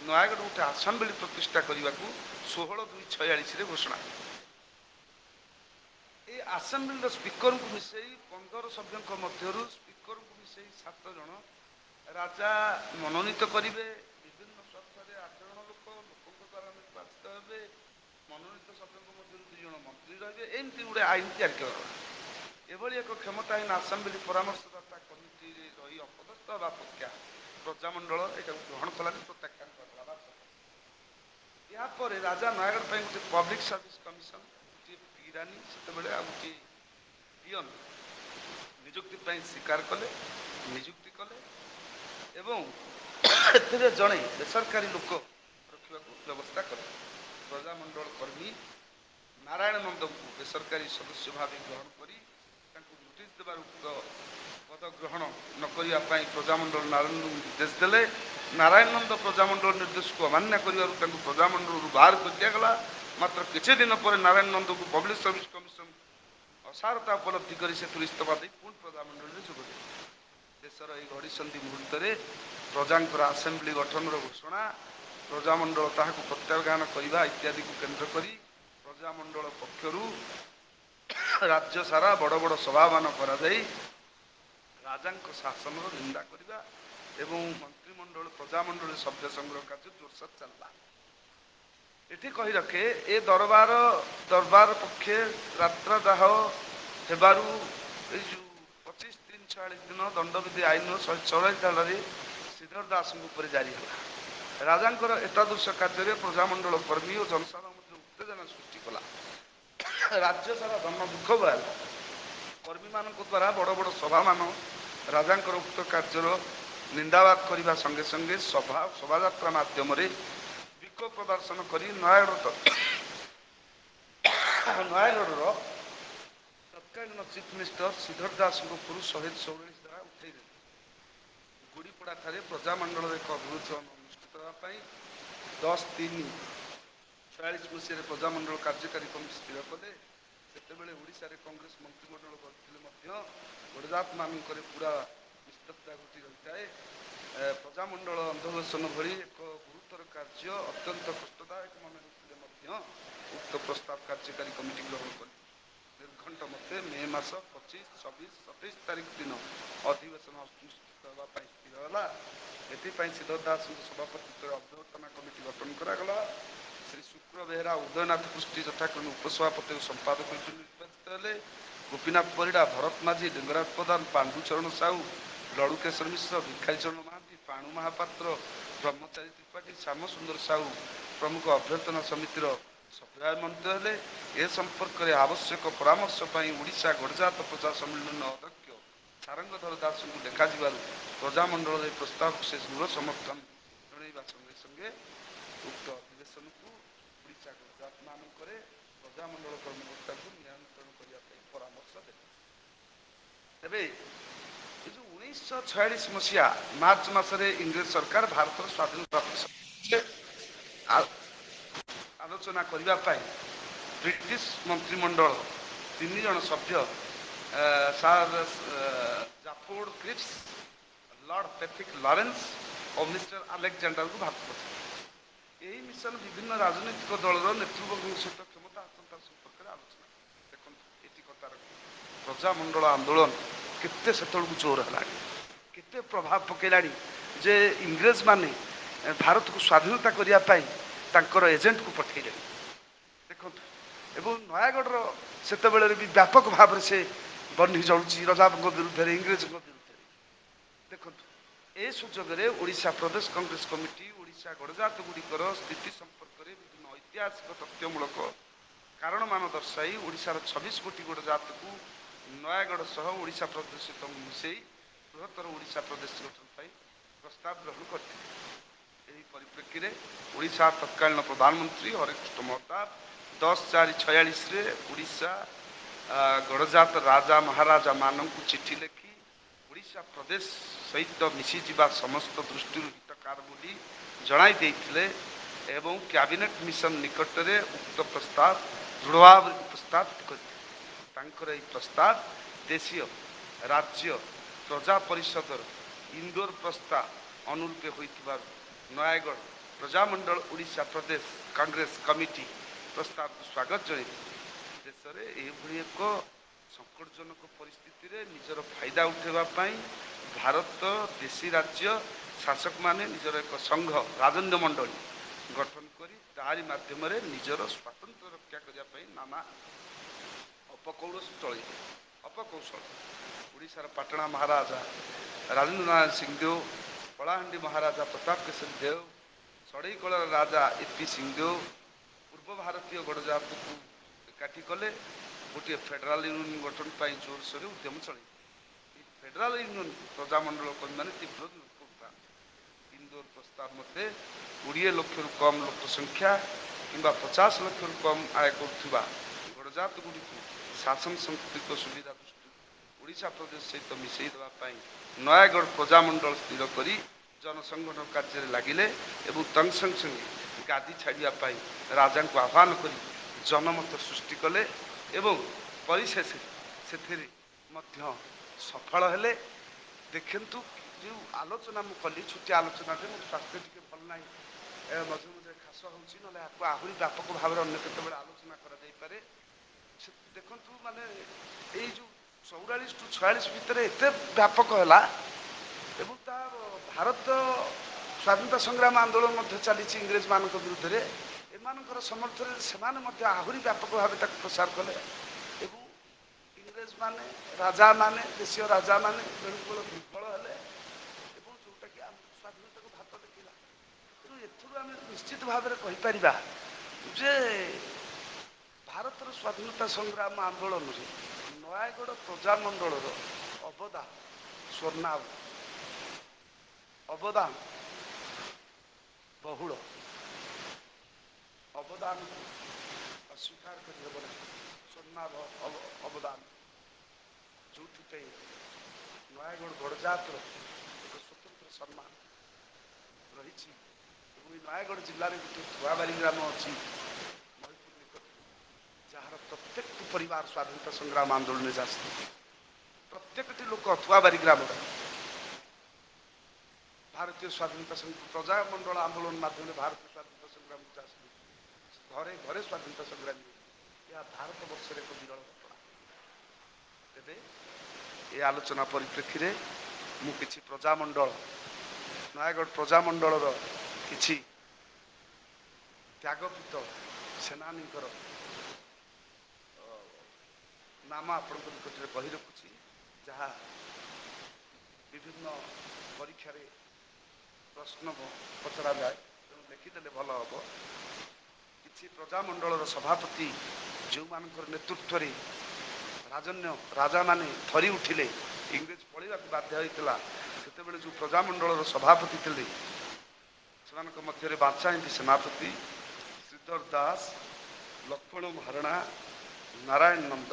ନୟାଗଡ଼ ଗୋଟେ ଆସେମ୍ବଲି ପ୍ରତିଷ୍ଠା କରିବାକୁ 16/2/46 ଘୋଷଣା କଲେ। এই ଆସେମ୍ବଲିର ସ୍ପିକରଙ୍କୁ ମିଶାଇ 15 ସଭ୍ୟଙ୍କ ମଧ୍ୟରୁ ସ୍ପିକରଙ୍କୁ ମିଶାଇ 7 ଜଣ ରାଜା ମନୋନୀତ କରିବେ। ବିଭିନ୍ନ ସ୍ୱାର୍ଥରେ 8 ଜଣ ଲୋକଙ୍କ ଦ୍ୱାରା ନିର୍ବାଚିତ ହେବେ। ମନୋନୀତ ସଭ୍ୟଙ୍କ ମଧ୍ୟରୁ 2 ଜଣ ମନ୍ତ୍ରୀ ରହିବେ। ଏମିତି ଗୋଟେ ଆଇନ ତିଆରି କରାଗଲା। ଏଭଳି ଏକ କ୍ଷମତାହୀନ ଆସେମ୍ବଲି ପରାମର୍ଶଦାତା କମିଟିରେ ରହି ଅପଦସ୍ଥ ହେବା ଅପେକ୍ଷା ପ୍ରଜାମଣ୍ଡଳ ଏଟାକୁ ଗ୍ରହଣ କଲାନି, ପ୍ରତ୍ୟାଖ୍ୟାନ କରିଦେଲା। ଏହାପରେ ରାଜା ନୟାଗଡ଼ ପାଇଁ ଗୋଟେ ପବ୍ଲିକ ସର୍ଭିସ କମିଶନ, ଗୋଟିଏ ପିରାନୀ, ସେତେବେଳେ ଆଉ ଗୋଟିଏ ପିଅନ ନିଯୁକ୍ତି ପାଇଁ ସ୍ୱୀକାର କଲେ, ନିଯୁକ୍ତି କଲେ ଏବଂ ଏଥିରେ ଜଣେ ବେସରକାରୀ ଲୋକ ରଖିବାକୁ ବ୍ୟବସ୍ଥା କଲେ। ପ୍ରଜାମଣ୍ଡଳ କର୍ମୀ ନାରାୟଣ ନନ୍ଦଙ୍କୁ ବେସରକାରୀ ସଦସ୍ୟ ଭାବେ ଗ୍ରହଣ କରି ତାଙ୍କୁ ନୋଟିସ୍ ଦେବାର ଉକ୍ତ ପଦ ଗ୍ରହଣ ନ କରିବା ପାଇଁ ପ୍ରଜାମଣ୍ଡଳ ନାରାୟଣଙ୍କୁ ନିର୍ଦ୍ଦେଶ ଦେଲେ। ନାରାୟଣ ନନ୍ଦ ପ୍ରଜାମଣ୍ଡଳ ନିର୍ଦ୍ଦେଶକୁ ଅମାନ୍ୟ କରିବାରୁ ତାଙ୍କୁ ପ୍ରଜାମଣ୍ଡଳରୁ ବାହାର କରିଦିଆଗଲା। ମାତ୍ର କିଛି ଦିନ ପରେ ନାରାୟଣ ନନ୍ଦଙ୍କୁ ପବ୍ଲିକ ସର୍ଭିସ କମିଶନ ଅସାରତା ଉପଲବ୍ଧି କରି ସେଥିରୁ ଇସ୍ତଫା ଦେଇ ପୁଣି ପ୍ରଜାମଣ୍ଡଳରେ ଯୋଗ ଦେଇଥିଲେ। ଦେଶର ଏହି ଘଡ଼ିସନ୍ଧି ମୁହୂର୍ତ୍ତରେ ପ୍ରଜାଙ୍କର ଆସେମ୍ବଲି ଗଠନର ଘୋଷଣା, ପ୍ରଜାମଣ୍ଡଳ ତାହାକୁ ପ୍ରତ୍ୟାଖ୍ୟାନ କରିବା ଇତ୍ୟାଦିକୁ କେନ୍ଦ୍ର କରି ପ୍ରଜାମଣ୍ଡଳ ପକ୍ଷରୁ ରାଜ୍ୟ ସାରା ବଡ଼ ବଡ଼ ସଭାମାନ କରାଯାଇ ରାଜାଙ୍କ ଶାସନର ନିନ୍ଦା କରିବା ଏବଂ ମନ୍ତ୍ରିମଣ୍ଡଳ ପ୍ରଜାମଣ୍ଡଳରେ ସଭ୍ୟ ସଂଗ୍ରହ କାର୍ଯ୍ୟ ଜୋରସୋର ଚାଲିଲା। ଏଠି କହି ରଖେ ଏ ଦରବାର ପକ୍ଷେ ରାତ୍ରଦାହ ହେବାରୁ ଏଇ ଯେଉଁ 25/3/46 ଦିନ ଦଣ୍ଡବିଧି ଆଇନର 144 ଧାରାରେ ଶ୍ରୀଧର ଦାସଙ୍କ ଉପରେ ଜାରି ହେଲା। ରାଜାଙ୍କର ଏତାଦୃଶ କାର୍ଯ୍ୟରେ ପ୍ରଜାମଣ୍ଡଳ କର୍ମୀ ଓ ଜନସାଧାରଣ ମଧ୍ୟରେ ଉତ୍ତେଜନା ସୃଷ୍ଟି କଲା। ରାଜ୍ୟ ସାରା ଜନ ଦୁଃଖ ବହାଲା। କର୍ମୀମାନଙ୍କ ଦ୍ୱାରା ବଡ଼ ବଡ଼ ସଭାମାନ ରାଜାଙ୍କର ଉକ୍ତ କାର୍ଯ୍ୟର ନିନ୍ଦାବାଦ କରିବା ସଙ୍ଗେ ସଙ୍ଗେ ଶୋଭାଯାତ୍ରା ମାଧ୍ୟମରେ ବିକ୍ଷୋଭ ପ୍ରଦର୍ଶନ କରି ନୟାଗଡ଼ର ତତ୍କାଳୀନ ଚିଫ୍ ମିନିଷ୍ଟର ଶ୍ରୀଧର ଦାସଙ୍କ ଉପରୁ 144 ଧାରା ଉଠାଇଦେଲେ। ଗୁଡ଼ିପଡ଼ାଠାରେ ପ୍ରଜାମଣ୍ଡଳର ଏକ ଅଭିବୃଦ୍ଧି ଅନୁଷ୍ଠିତ ହେବା ପାଇଁ 10/3/46 ମସିହାରେ ପ୍ରଜାମଣ୍ଡଳ କାର୍ଯ୍ୟକାରୀ କମିଟି ସ୍ଥିର କଲେ। ସେତେବେଳେ ଓଡ଼ିଶାରେ କଂଗ୍ରେସ ମନ୍ତ୍ରିମଣ୍ଡଳ କରିଥିଲେ ମଧ୍ୟ ଗଡ଼ଜାତମାନଙ୍କରେ ପୁରା ନିସ୍ତବ୍ଧତା ଘଟି ରହିଥାଏ। ପ୍ରଜାମଣ୍ଡଳ ଅନ୍ଧବେଶନ ଭଳି ଏକ ଗୁରୁତର କାର୍ଯ୍ୟ ଅତ୍ୟନ୍ତ କଷ୍ଟଦାୟକ ମନେ ହେଉଥିଲେ ମଧ୍ୟ ଉକ୍ତ ପ୍ରସ୍ତାବ କାର୍ଯ୍ୟକାରୀ କମିଟି ଗ୍ରହଣ କଲେ। ନିର୍ଘଣ୍ଟ ମତେ ମେ ମାସ 25, 26, 27 ତାରିଖ ଦିନ ଅଧିବେଶନ ଅନୁଷ୍ଠିତ ହେବା ପାଇଁ ସ୍ଥିର ହେଲା। ଏଥିପାଇଁ ଶ୍ରୀଧର ଦାସଙ୍କ ସଭାପତିତ୍ୱରେ ଅଭ୍ୟର୍ଥନା କମିଟି ଗଠନ କରାଗଲା। ଶ୍ରୀ ଶୁକ୍ର ବେହେରା, ଉଦୟନାଥ ପୃଷ୍ଟି ଯଥାକ୍ରମେ ଉପସଭାପତି ଓ ସମ୍ପାଦକ ନିର୍ବାଚିତ ହେଲେ। ଗୋପୀନାଥ ପରିଡ଼ା, ଭରତ ମାଝୀ, ଲିଙ୍ଗରାଜ ପ୍ରଧାନ, ପାଣ୍ଡୁଚରଣ ସାହୁ, ଲଡ଼ୁକେଶର ମିଶ୍ର, ଭିକାରୀଚରଣ ମହାନ୍ତି, ପାଣୁ ମହାପାତ୍ର, ବ୍ରହ୍ମଚାରୀ ତ୍ରିପାଠୀ, ଶ୍ୟାମସୁନ୍ଦର ସାହୁ ପ୍ରମୁଖ ଅଭ୍ୟର୍ଥନା ସମିତିର ସଭ୍ୟ ଭାବେ ମনোନୀତ ହେଲେ। ଏ ସମ୍ପର୍କରେ ଆବଶ୍ୟକ ପରାମର୍ଶ ପାଇଁ ଓଡ଼ିଶା ଗଡ଼ଜାତ ପ୍ରଜା ସମ୍ମିଳନୀର ଅଧ୍ୟକ୍ଷ ସାରଙ୍ଗଧର ଦାସଙ୍କୁ ଲେଖାଯିବାରୁ ପ୍ରଜାମଣ୍ଡଳର ଏହି ପ୍ରସ୍ତାବକୁ ସେ ଦୃଢ଼ ସମର୍ଥନ ଜଣାଇବା ସଙ୍ଗେ ସଙ୍ଗେ ଉକ୍ତ ଅଧିବେଶନକୁ ଓଡ଼ିଶା ଗଡ଼ଜାତମାନଙ୍କରେ ପ୍ରଜାମଣ୍ଡଳ କର୍ମକର୍ତ୍ତାଙ୍କୁ ନିୟନ୍ତ୍ରଣ କରିବା ପାଇଁ ପରାମର୍ଶ ଦେଲେ। ତେବେ ଏ ଯେଉଁ 1946 ମସିହା ମାର୍ଚ୍ଚ ମାସରେ ଇଂରେଜ ସରକାର ଭାରତର ସ୍ୱାଧୀନତା ଆଲୋଚନା କରିବା ପାଇଁ ବ୍ରିଟିଶ ମନ୍ତ୍ରିମଣ୍ଡଳ 3 ଜଣ ସଭ୍ୟ sir ଜାଫୋର୍ଡ Cripps, Lord Pethick Lawrence ଓ ମିଷ୍ଟର ଆଲେକଜାଣ୍ଡରଙ୍କୁ ଭାରତ ପଠାଇଲେ। ଏହି ମିଶନ ବିଭିନ୍ନ ରାଜନୈତିକ ଦଳର ନେତୃବର୍ଗଙ୍କ ସହିତ କ୍ଷମତା ହସ୍ତାନ୍ତର ସମ୍ପର୍କରେ ଆଲୋଚନା କଲେ। ଦେଖନ୍ତୁ ଏଠି କଥା ରଖନ୍ତୁ, ପ୍ରଜାମଣ୍ଡଳ ଆନ୍ଦୋଳନ କେତେ ସେତେବେଳକୁ ଜୋର ହେଲାଣି, କେତେ ପ୍ରଭାବ ପକାଇଲାଣି ଯେ ଇଂରେଜମାନେ ଭାରତକୁ ସ୍ୱାଧୀନତା କରିବା ପାଇଁ ତାଙ୍କର ଏଜେଣ୍ଟକୁ ପଠାଇଲେଣି। ଦେଖନ୍ତୁ, ଏବଂ ନୟାଗଡ଼ର ସେତେବେଳେ ବି ବ୍ୟାପକ ଭାବରେ ସେ ବହ୍ନି ଜଳୁଛି ରଜାଙ୍କ ବିରୁଦ୍ଧରେ, ଇଂରେଜଙ୍କ ବିରୁଦ୍ଧରେ। ଦେଖନ୍ତୁ, ଏ ସୁଯୋଗରେ ଓଡ଼ିଶା ପ୍ରଦେଶ କଂଗ୍ରେସ କମିଟି, ओडिशा गणजात गुड़िकर स्थिति संपर्क में विभिन्न ऐतिहासिक तथ्यमूलक कारण मान दर्शाई ओडिशार 26 गोटी गणजात को नयागढ़ सह ओडिशा प्रदेश सहित मिसई बृहत्तर ओडिशा प्रदेश गठन पर प्रस्ताव ग्रहण करते। यही परिप्रेक्षी में ओडिशा तत्कालीन प्रधानमंत्री हरिकृष्ण महताब 10/4/46 ओडिशा गणजात राजा महाराजा मानक चिठी लिखि ओडिशा प्रदेश सहित मिशीजा समस्त दृष्टि हितकार बोली जणाई देइथिले एवं कैबिनेट मिशन निकट में उक्त प्रस्ताव दृढ़ भाव प्रस्तावित करते। प्रस्ताव देशीय राज्य प्रजा परिषद इंदोर प्रस्ताव अनुरूप होइथिबार नयागढ़ प्रजामंडल ओडिशा प्रदेश कांग्रेस कमिटी प्रस्ताव को स्वागत जनाई देश में यह एक संकटजनक परिस्थिति रे निजर फायदा उठाइबा भारत देशी राज्य शासक माने निजर एक संघ राजन्य मंडली गठन करी तारी माध्यम निजर स्वातंत्र रक्षा करने नाना अपकौशल ओडिशार पाटणा महाराजा राजेंद्र नारायण सिंहदेव कलाहांडी महाराजा प्रताप केशरी देव सड़ईकल राजा एपी सिंहदेव पूर्व भारतीय गणजात को एकाठी कले गोटे फेडराल यूनियन गठन पर जोरसोर उद्यम चले। फेडराल यूनियन प्रजामंडल कर्मी मैंने तीव्र विरोध करता। इंदोर प्रस्ताव मते 20 लाख रु कम लोक संख्या किंबा 50 लाख रु कम आय करुवा गणजात गुड़ी शासन सांस्कृतिक सुविधा दृष्टि ओडिशा प्रदेश सहित मिसई देवाई नयागढ़ प्रजामंडल स्थिर करी जनसंगठन कार्य लगिले एवं तंग संगे गादी छाड़ापी राजा को आह्वान कर जनमत सृष्टि कले एवं परिशेष से सफल हेले। देखु जो आलोचना मुझे कली छुट्टी आलोचना मो स्वास्थ्य टी भल ना मझे मझे खास हो आहरी व्यापक भाव में अन्य केत आलोचना करे देखु माने यही जो 44 टू 46 भितर एत व्यापक है भारत स्वाधीनता संग्राम आंदोलन चली इंग्रेज मान विरुद्ध में एमानकर समर्थन से आहरी व्यापक भाव प्रसार कले इंग्रेज माने राजा माने देशीय राजा माने बेणुकूल दुर्बल हेले जोटा कि स्वाधीनता को भात देखला तेणु एम निश्चित भाव में कहीपर जे भारतर स्वाधीनता संग्राम आंदोलन में नयागढ़ प्रजामंडल अवदान स्वर्णाव अवदान बहुल अवदान अस्वीकार कर स्वर्णाव अवदान जो नयागढ़ गणजात एक स्वतंत्र सम्मान रही नयागढ़ जिले में गोटे थुआबारी ग्राम अच्छी महिपुर निकट जार प्रत्येक परिवार स्वाधीनता संग्राम आंदोलन में प्रत्येक लोक थुआबारी ग्राम भारतीय स्वाधीनता प्रजामंडल आंदोलन माध्यम भारतीय स्वाधीनता संग्राम घरे घरे स्वाधीनता संग्रामी यह भारत वर्ष एक विरल घटना। तेरे ये आलोचना परिप्रेक्षी में मुझे प्रजामंडल नयागढ़ प्रजामंडल किछि त्यागकृत सेनानी नाम आपण निकट में कही रखुची जहाँ विभिन्न परीक्षा प्रश्न पचरा जाए तेणु लिखिदेले भल हम कि प्रजामंडल सभापति जो मान नेतृत्व में राजन्य राजा माने थरी उठिले इंग्रेज पलैया बाध्य होता से जो प्रजामंडल सभापति थे से मध्य बादशाही सेनापति श्रीधर दास लक्ष्मण महारणा नारायण नंद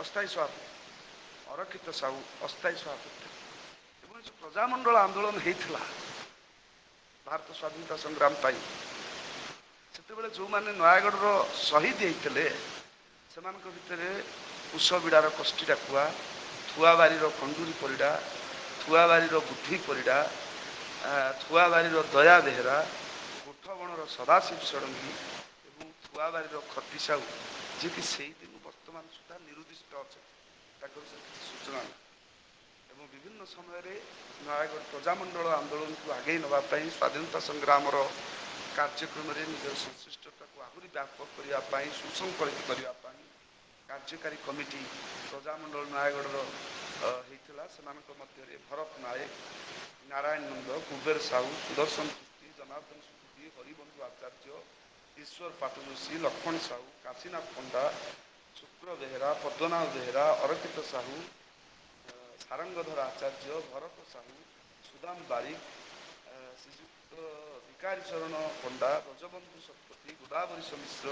अस्थायी सभापति अरक्षित साहू अस्थायी सभापति एवं जो प्रजामंडल आंदोलन होता भारत स्वाधीनता संग्राम से जो मैंने नयागढ़ शहीद होते से भितर कुशबिड़ार कष्टी डाकुआ थुआबारी कंडूरी परिडा थुआबारी बुद्धि परिडा थुआबारी दया बेहरा कोठबणर सदाशिव षडंगी और थुआबारी खती साहू जी कि से दिन वर्तमान सुधा निरुद्दिष्ट अच्छे सूचना एवं विभिन्न समय नयागढ़ प्रजामंडल आंदोलन को आगे नापी स्वाधीनता संग्राम कार्यक्रम निजर संश्लिष्टता को आहरी व्यापक करने सुसंकलित करने कार्यकारी कमिटी प्रजामंडल नयागढ़ होता से भरत नायक नारायण नंद कुबेर साहू सुदर्शन जनार्दन सुखी, हरिबंधु आचार्य, ईश्वर पाटजोशी, लक्ष्मण साहू, काशीनाथ पंडा, शुक्र बेहेरा, पद्मनाभ बेहेरा, अरकित साहू, सारंगधर आचार्य, भरत साहू, सुदाम बारिक, श्रीजुक्त विकारी चरण पंडा, ब्रजबंधु शतपथी, गोदावरी मिश्र,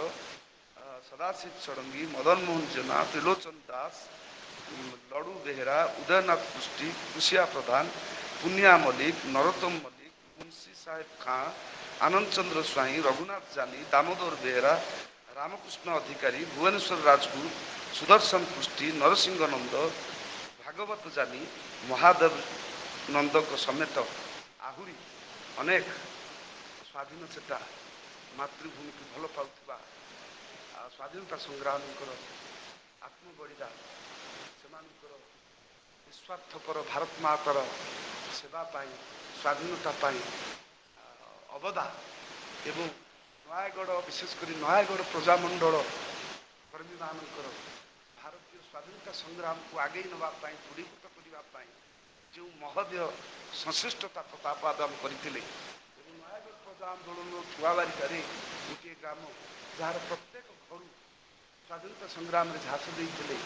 सदाशिव षडंगी, मदन मोहन जेना, त्रिलोचन दास, लड़ू बेहेरा, उदयनाथ पुष्टि, कुशिया प्रधान, पुनिया मल्लिक, नरोत्तम मल्लिक, मुंशी साहेब खां, आनंद चंद्र स्वाई, रघुनाथ जानी, दामोदर बेहेरा, रामकृष्ण अधिकारी, भुवनेश्वर राजगुरु, सुदर्शन पुष्टि, नरसिंह नंद, भागवत जानी, महादेव नंद समेत आहुरी अनेक स्वाधीन चेता मातृभूमि की भल पाउथिबा स्वाधीनता संग्राम आत्मबलिदान से निस्वार्थपर भारत मातर सेवा पाई स्वाधीनता पाई अवदान एवं नयगढ़ विशेषकर नयगढ़ प्रजामंडल कर्मी मानकर भारतीय स्वाधीनता संग्राम को आगे नापी दृढ़ीभूत करने जो महोदय संश्लिष्टता प्रतापादन करते नयगढ़ प्रजा आंदोलन छुआबारिकार गोटे ग्राम जार प्रत्येक घर स्वाधीनता संग्राम में झांस देते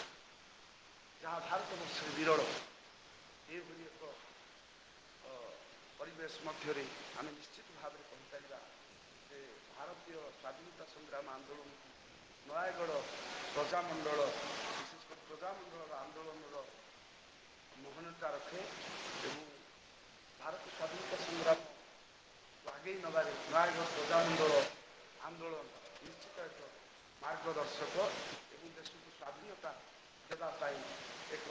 जहाँ भारत वर्ष विरल ये एक परिवेश मध्य आम निश्चित भाव में कहीपर भारतीय स्वाधीनता संग्राम आंदोलन नयगढ़ प्रजामंडल विशेषकर प्रजामंडल आंदोलन महानता रखे भारत स्वाधीनता संग्राम आगे नबारे नयगढ़ प्रजामंडल आंदोलन निश्चित एक मार्गदर्शक एवं देश को स्वाधीनता देवाई एक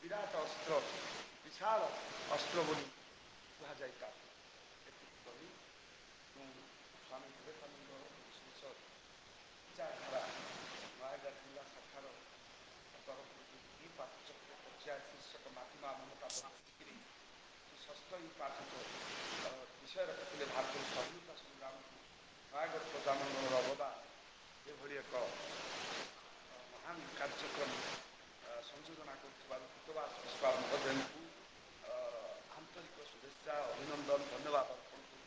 विराट अस्त्र विशाल अस्त्र बोली कहुई स्वामी विवेकानंद संसद विचारधारा नयगढ़ जिला शाखार तरफ पाठचक्र पर्याय शीर्षक माटीमा ममता षष्ठ पाठक विषय रखते भारतीय स्वाधीनता संग्राम नयगढ़ प्रजामंडल अवदान ये एक महान कार्यक्रम संयोजना कृतवास पुष्पा महोदय को आंतरिक शुभेच्छा अभिनंदन धन्यवाद अर्पण कर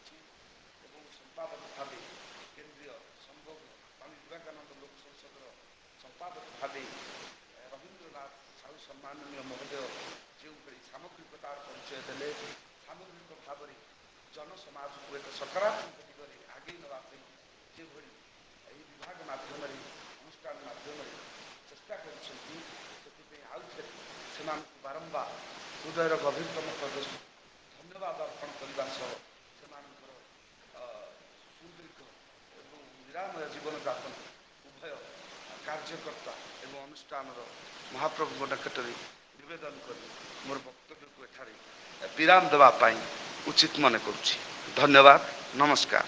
संपादक भाव केन्द्रीय संभोग स्वामी विवेकानंद लोक संसद संपादक भाव रवींद्रनाथ साहू सम्माननीय महोदय जो सामग्रिकतार परिचय देले सामग्रिक भाव में जनसमाज को एक सकारात्मक दिगरे आगे नापी जो विभाग मध्यम अनुष्ठान मध्यम चेष्टा कर बारंबार हृदय गभीरतम प्रदेश धन्यवाद अर्पण करने सुदीर्घ और निरामय जीवन यापन उभय कार्यकर्ता एवं अनुष्ठान महाप्रभु निकट में निवेदन कर मोर वक्तव्य को एठारे विराम देवाई उचित मन करुच्ची। धन्यवाद, नमस्कार।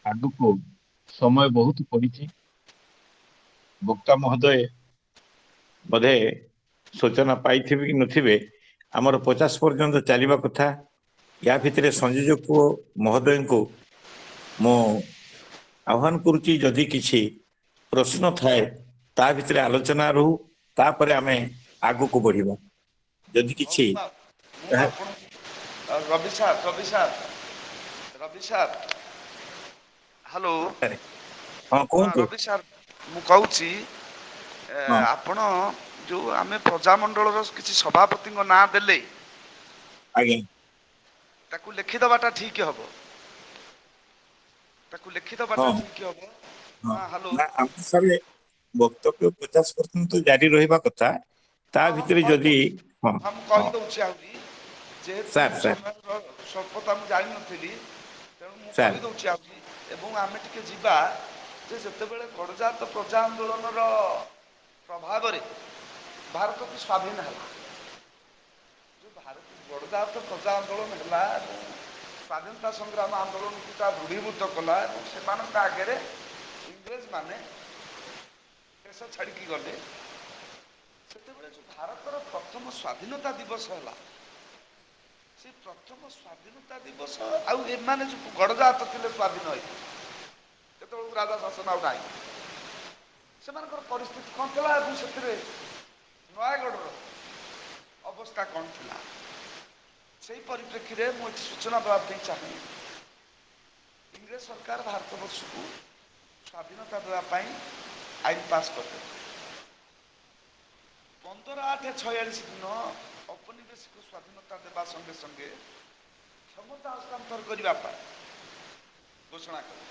आगको समय बहुत पड़ी वक्ता महोदय बोधे सूचना पाई कि नथिबे आमर 50 पर्यंत चलवा कथा या भितर संयोजक महोदय को मो आह्वान करुच्ची जदि किसी प्रश्न थाए ता भितर आलोचना रहू तापर आमे आगु को बढ़िबा जदि किसी रवि साहब हेलो हाँ कहतु रवि साहब मु कहूची आपण जो आमे प्रजामंडल किसी सभापति ना देले आगे ताकू लिखि दबाटा ठीक हबो ताकू लिखि दबाटा हाँ। ठीक हबो। हाँ हाँ हेलो ना हम सारे वक्तव्य 50% जारी रहिबा कथा ता भितर जदि हाँ हम कहि हाँ दउची आउरी जे सर सर स्वल्पता मु जानि नथिली तेणु मु सर कहि दउची आउरी एवं आमे टिके जिबा जे जतेबेले गणजात प्रजा आंदोलन प्रभाव रे भारत की स्वाधीन है जो भारत गणजात प्रजा आंदोलन है स्वाधीनता संग्राम आंदोलन को दृढ़ीभूत कला से आगे इंग्रेज माने देश छाड़ी गले से जो भारतर प्रथम स्वाधीनता दिवस है से प्रथम स्वाधीनता दिवस आउ एमाने जो गणजात थे स्वाधीन है राजा शासन आउ ना से परिस्थिति कौन था ନୟାଗଡ଼ର ଅବସ୍ଥା କ'ଣ ଥିଲା ସେହି ପରିପ୍ରେକ୍ଷୀରେ ମୁଁ ଏଠି ସୂଚନା ଦେବା ପାଇଁ ଚାହେଁ। ଇଂରେଜ ସରକାର ଭାରତବର୍ଷକୁ ସ୍ୱାଧୀନତା ଦେବା ପାଇଁ ଆଇନ ପାସ୍ କରିଥିଲେ। 15/8/46 ଦିନ ଔପନିବେଶିକ ସ୍ୱାଧୀନତା ଦେବା ସଙ୍ଗେ ସଙ୍ଗେ କ୍ଷମତା ହସ୍ତାନ୍ତର କରିବା ପାଇଁ ଘୋଷଣା କଲେ।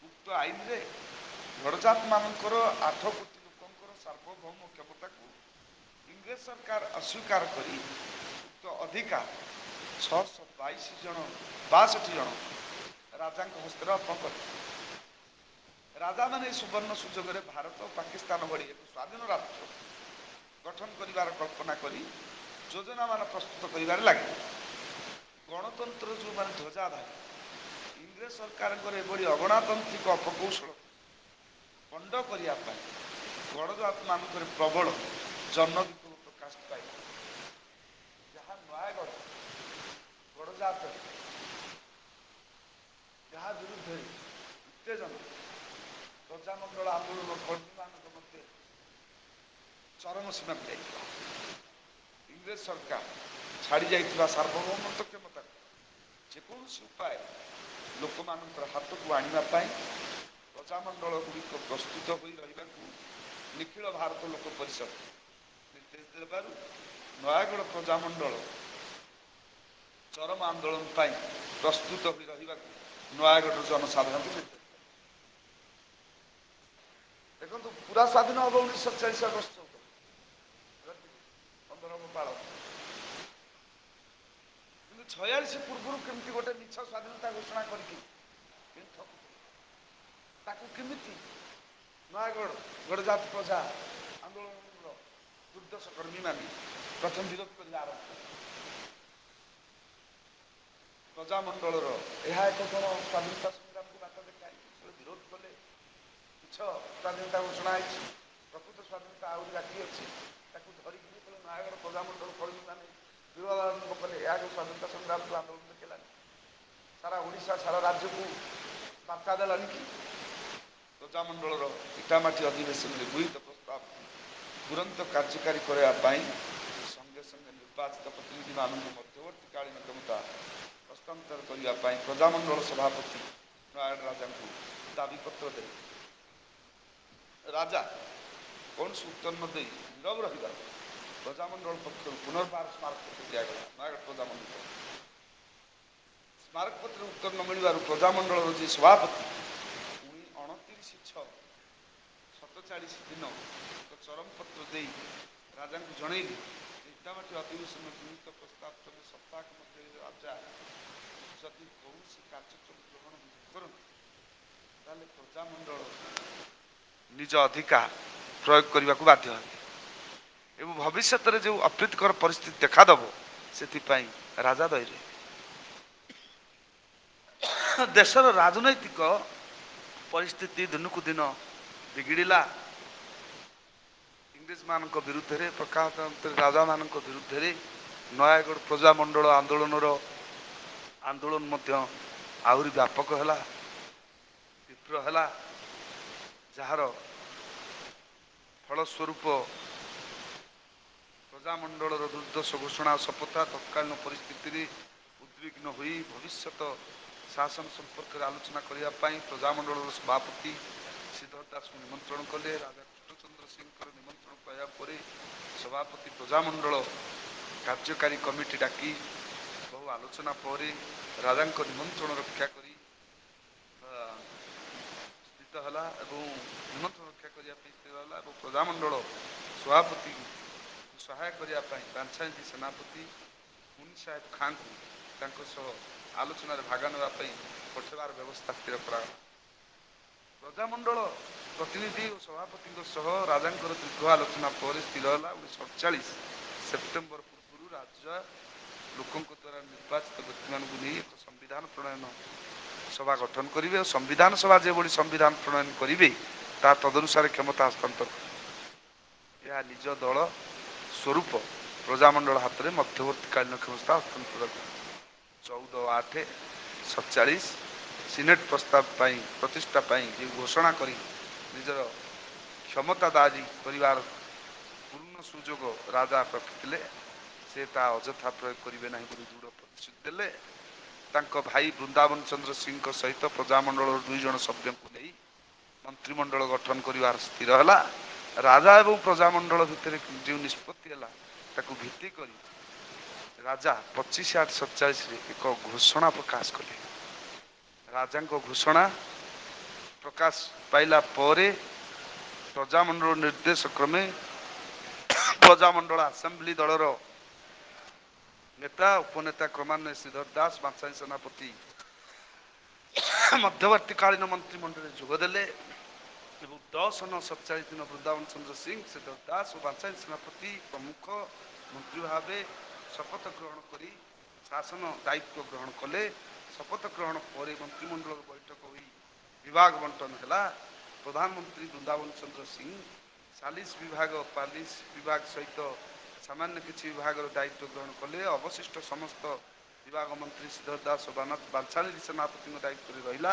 ଉକ୍ତ ଆଇନରେ ଗଡ଼ଜାତ ମାନଙ୍କର 8 କୋଟି ଲୋକଙ୍କର ସାର୍ବଭୌମ କ୍ଷମତାକୁ ଇଂରେଜ ସରକାର ଅସ୍ୱୀକାର କରି ଉକ୍ତ ଅଧିକାର 662 ଜଣ ରାଜାଙ୍କ ହସ୍ତରେ ଅର୍ପଣ କଲେ। ରାଜାମାନେ ଏହି ସୁବର୍ଣ୍ଣ ସୁଯୋଗରେ ଭାରତ ଓ ପାକିସ୍ତାନ ଭଳି ଏକ ସ୍ୱାଧୀନ ରାଷ୍ଟ୍ର ଗଠନ କରିବାର କଳ୍ପନା କରି ଯୋଜନାମାନ ପ୍ରସ୍ତୁତ କରିବାରେ ଲାଗିଲେ। ଗଣତନ୍ତ୍ର ଯେଉଁମାନେ ଧ୍ୱଜାଧାରୀ ଇଂରେଜ ସରକାରଙ୍କର ଏଭଳି ଅଗଣତାନ୍ତ୍ରିକ ଅପକୌଶଳ ପଣ୍ଡ କରିବା ପାଇଁ ଗଡ଼ଜାତ ମାନଙ୍କରେ ପ୍ରବଳ ଜନବିକ୍ଷୋଭ ପ୍ରକାଶ ପାଇଲା, ଯାହା ନୟାଗଡ଼ ଗଡ଼ଜାତ ଯାହା ବିରୁଦ୍ଧରେ ଉତ୍ତେଜନା ପ୍ରଜାମଣ୍ଡଳ ଆନ୍ଦୋଳନ କର୍ମୀମାନଙ୍କ ମଧ୍ୟରେ ଚରମ ସୀମାକୁ ଯାଇଥିଲା। ଇଂରେଜ ସରକାର ଛାଡ଼ି ଯାଇଥିବା ସାର୍ବଭୌମତ୍ୱ କ୍ଷମତାକୁ ଯେକୌଣସି ଉପାୟ ଲୋକମାନଙ୍କର ହାତକୁ ଆଣିବା ପାଇଁ ପ୍ରଜାମଣ୍ଡଳ ଗୁଡ଼ିକ ପ୍ରସ୍ତୁତ ହୋଇ ରହିବାକୁ ନିଖିଳ ଭାରତ ଲୋକ ପରିଷଦ ନିର୍ଦ୍ଦେଶ ଦେବାରୁ ନୟାଗଡ଼ ପ୍ରଜାମଣ୍ଡଳ ଚରମ ଆନ୍ଦୋଳନ ପାଇଁ ପ୍ରସ୍ତୁତ ହୋଇ ରହିବାକୁ ନୟାଗଡ଼ର ଜନସାଧାରଣଙ୍କୁ ନିର୍ଦ୍ଦେଶ ଦେଲେ। ଦେଖନ୍ତୁ, ପୁରା ସ୍ୱାଧୀନ ହେବ 1947 ଅଗଷ୍ଟ 15 ପାଳନ, କିନ୍ତୁ 46 ପୂର୍ବରୁ କେମିତି ଗୋଟେ ମିଛ ସ୍ୱାଧୀନତା ଘୋଷଣା କରିକି ତାକୁ କେମିତି ନୟାଗଡ଼ ଗଡ଼ଜାତ ପ୍ରଜା ଆନ୍ଦୋଳନର ଦୁର୍ଦ୍ଦଶ କର୍ମୀମାନେ ପ୍ରଥମ ବିରୋଧ କରିବା ଆରମ୍ଭ କଲେ। ପ୍ରଜାମଣ୍ଡଳର ଏହା ଏକ କ'ଣ ସ୍ୱାଧୀନତା ସଂଗ୍ରାମକୁ ବାଟ ଦେଖାଇ ବିରୋଧ କଲେ। ମିଛ ସ୍ୱାଧୀନତା ଘୋଷଣା ହେଇଛି, ପ୍ରକୃତ ସ୍ୱାଧୀନତା ଆହୁରି ବାକି ଅଛି, ତାକୁ ଧରିକି ଯେତେବେଳେ ନୟାଗଡ଼ ପ୍ରଜାମଣ୍ଡଳ କର୍ମୀମାନେ ବିରୋଧ ଆରମ୍ଭ କଲେ, ଏହା ଏକ ସ୍ୱାଧୀନତା ସଂଗ୍ରାମକୁ ଆନ୍ଦୋଳନ ଦେଖେଇଲାନି, ସାରା ଓଡ଼ିଶା ସାରା ରାଜ୍ୟକୁ ବାର୍ତ୍ତା ଦେଲାନି କି ପ୍ରଜାମଣ୍ଡଳର ଇଟାମାଟି ଅଧିବେଶନରେ ଗୃହୀତ ପ୍ରସ୍ତାବ ତୁରନ୍ତ କାର୍ଯ୍ୟକାରୀ କରିବା ପାଇଁ ସଙ୍ଗେ ସଙ୍ଗେ ନିର୍ବାଚିତ ପ୍ରତିନିଧିମାନଙ୍କୁ ମଧ୍ୟବର୍ତ୍ତୀକାଳୀନ କ୍ଷମତା ହସ୍ତାନ୍ତର କରିବା ପାଇଁ ପ୍ରଜାମଣ୍ଡଳ ସଭାପତି ନୟାଗଡ଼ ରାଜାଙ୍କୁ ଦାବିପତ୍ର ଦେଲେ। ରାଜା କୌଣସି ଉତ୍ତର ନ ଦେଇ ନୀରବ ରହିବାରୁ ପ୍ରଜାମଣ୍ଡଳ ପକ୍ଷରୁ ପୁନର୍ବାର ସ୍ମାରକପତ୍ର ଦିଆଗଲା। ନୟାଗଡ଼ ପ୍ରଜାମଣ୍ଡଳ ସ୍ମାରକପତ୍ରରେ ଉତ୍ତର ନ ମିଳିବାରୁ ପ୍ରଜାମଣ୍ଡଳର ଯିଏ ସଭାପତି 29/6/47 ଦିନ ଏକ ଚରମପତ୍ର ଦେଇ ରାଜାଙ୍କୁ ଜଣେଇଲେ ଇଟାମାଟି ଅଧିବେଶନ ଗୃହୀତ ପ୍ରସ୍ତାବ କ୍ରମେ ସପ୍ତାହ ମଧ୍ୟରେ ରାଜା ଯଦି କୌଣସି କାର୍ଯ୍ୟକ୍ରମ ଗ୍ରହଣ କରନ୍ତି ତାହେଲେ ପ୍ରଜାମଣ୍ଡଳ ନିଜ ଅଧିକାର ପ୍ରୟୋଗ କରିବାକୁ ବାଧ୍ୟ ହେବେ ଏବଂ ଭବିଷ୍ୟତରେ ଯେଉଁ ଅପ୍ରୀତିକର ପରିସ୍ଥିତି ଦେଖାଦେବ ସେଥିପାଇଁ ରାଜା ଦାୟୀ ରହିବେ। ଦେଶର ରାଜନୈତିକ ପରିସ୍ଥିତି ଦିନକୁ ଦିନ ବିଗିଡ଼ିଲା। ଇଂରେଜମାନଙ୍କ ବିରୁଦ୍ଧରେ ପ୍ରକାଶନ୍ତ୍ରୀ ରାଜାମାନଙ୍କ ବିରୁଦ୍ଧରେ ନୟାଗଡ଼ ପ୍ରଜାମଣ୍ଡଳ ଆନ୍ଦୋଳନ ମଧ୍ୟ ଆହୁରି ବ୍ୟାପକ ହେଲା, ତୀବ୍ର ହେଲା, ଯାହାର ଫଳସ୍ୱରୂପ ପ୍ରଜାମଣ୍ଡଳର ଦୁର୍ଦ୍ଦଶ ଘୋଷଣା ଶପଥ ତତ୍କାଳୀନ ପରିସ୍ଥିତିରେ ଉଦ୍ବିଗ୍ନ ହୋଇ ଭବିଷ୍ୟତ ଶାସନ ସମ୍ପର୍କରେ ଆଲୋଚନା କରିବା ପାଇଁ ପ୍ରଜାମଣ୍ଡଳର ସଭାପତି ଶ୍ରୀଧର ଦାସଙ୍କୁ ନିମନ୍ତ୍ରଣ କଲେ। ରାଜା କୃଷ୍ଣଚନ୍ଦ୍ର ସିଂଙ୍କର ନିମନ୍ତ୍ରଣ ପାଇବା ପରେ ସଭାପତି ପ୍ରଜାମଣ୍ଡଳ କାର୍ଯ୍ୟକାରୀ କମିଟି ଡାକି ବହୁ ଆଲୋଚନା ପରେ ରାଜାଙ୍କ ନିମନ୍ତ୍ରଣ ରକ୍ଷା କରି ସ୍ଥିତ ହେଲା ଏବଂ ନିମନ୍ତ୍ରଣ ରକ୍ଷା କରିବା ପାଇଁ ସ୍ଥିର ହେଲା ଏବଂ ପ୍ରଜାମଣ୍ଡଳ ସଭାପତିଙ୍କୁ ସହାୟ କରିବା ପାଇଁ ବାଞ୍ଛାଇନ୍ତି ସେନାପତି ମୁନି ସାହେବ ଖାଁଙ୍କୁ ତାଙ୍କ ସହ ଆଲୋଚନାରେ ଭାଗ ନେବା ପାଇଁ ପଠାଇବାର ବ୍ୟବସ୍ଥା ସ୍ଥିର କରାଗଲା। ପ୍ରଜାମଣ୍ଡଳ ପ୍ରତିନିଧି ଓ ସଭାପତିଙ୍କ ସହ ରାଜାଙ୍କର ଦୀର୍ଘ ଆଲୋଚନା ପରେ ସ୍ଥିର ହେଲା 1948 ସେପ୍ଟେମ୍ବର ପୂର୍ବରୁ ରାଜା ଲୋକଙ୍କ ଦ୍ୱାରା ନିର୍ବାଚିତ ବ୍ୟକ୍ତିମାନଙ୍କୁ ନେଇ ଏକ ସମ୍ବିଧାନ ପ୍ରଣୟନ ସଭା ଗଠନ କରିବେ ଓ ସମ୍ବିଧାନ ସଭା ଯେଭଳି ସମ୍ବିଧାନ ପ୍ରଣୟନ କରିବେ ତାହା ତଦନୁସାରେ କ୍ଷମତା ହସ୍ତାନ୍ତର କରିବେ। ଏହା ନିଜ ଦଳ ସ୍ୱରୂପ ପ୍ରଜାମଣ୍ଡଳ ହାତରେ ମଧ୍ୟବର୍ତ୍ତୀକାଳୀନ କ୍ଷମତା ହସ୍ତାନ୍ତର କରେ। 14/8/47 ସିନେଟ ପ୍ରସ୍ତାବ ପାଇଁ ପ୍ରତିଷ୍ଠା ପାଇଁ ଯେଉଁ ଘୋଷଣା କରି ନିଜର କ୍ଷମତା ଦାବି କରିବାର ପୂର୍ଣ୍ଣ ସୁଯୋଗ ରାଜା ରଖିଥିଲେ ସେ ତା ଅଯଥା ପ୍ରୟୋଗ କରିବେ ନାହିଁ ବୋଲି ଦୃଢ଼ ପ୍ରତିଶ୍ରୁତି ଦେଲେ। ତାଙ୍କ ଭାଇ ବୃନ୍ଦାବନ ଚନ୍ଦ୍ର ସିଂଙ୍କ ସହିତ ପ୍ରଜାମଣ୍ଡଳର 2 ଜଣ ସଭ୍ୟଙ୍କୁ ନେଇ ମନ୍ତ୍ରିମଣ୍ଡଳ ଗଠନ କରିବାର ସ୍ଥିର ହେଲା। ରାଜା ଏବଂ ପ୍ରଜାମଣ୍ଡଳ ଭିତରେ ଯେଉଁ ନିଷ୍ପତ୍ତି ହେଲା ତାକୁ ଭିତ୍ତି କରି ରାଜା 25/8/47 ଏକ ଘୋଷଣା ପ୍ରକାଶ କଲେ। ରାଜାଙ୍କ ଘୋଷଣା ପ୍ରକାଶ ପାଇଲା ପରେ ପ୍ରଜାମଣ୍ଡଳ ନିର୍ଦ୍ଦେଶ କ୍ରମେ ପ୍ରଜାମଣ୍ଡଳ ଆସେମ୍ବଲି ଦଳର ନେତା ଉପନେତା କ୍ରମାନ୍ୱୟରେ ଶ୍ରୀଧର ଦାସ ବାଞ୍ଛାଣୀ ସେନାପତି ମଧ୍ୟବର୍ତ୍ତୀକାଳୀନ ମନ୍ତ୍ରିମଣ୍ଡଳରେ ଯୋଗ ଦେଲେ ଏବଂ 10/9/47 ଦିନ ବୃନ୍ଦାବନ ଚନ୍ଦ୍ର ସିଂ, ଶ୍ରୀଧର ଦାସ ଓ ବାଞ୍ଛାଣୀ ସେନାପତି ପ୍ରମୁଖ ମନ୍ତ୍ରୀ ଭାବେ ଶପଥ ଗ୍ରହଣ କରି ଶାସନ ଦାୟିତ୍ୱ ଗ୍ରହଣ କଲେ। ଶପଥ ଗ୍ରହଣ ପରେ ମନ୍ତ୍ରିମଣ୍ଡଳର ବୈଠକ ହୋଇ ବିଭାଗ ବଣ୍ଟନ ହେଲା। ପ୍ରଧାନମନ୍ତ୍ରୀ ବୃନ୍ଦାବନ ଚନ୍ଦ୍ର ସିଂ ସାଲିସ ବିଭାଗ, ପାଲିସ ବିଭାଗ ସହିତ ସାମାନ୍ୟ କିଛି ବିଭାଗର ଦାୟିତ୍ୱ ଗ୍ରହଣ କଲେ। ଅବଶିଷ୍ଟ ସମସ୍ତ ବିଭାଗ ମନ୍ତ୍ରୀ ଶ୍ରୀଧର ଦାସ ଓ ବାଞ୍ଛାଣୀ ସେନାପତିଙ୍କ ଦାୟିତ୍ୱରେ ରହିଲା।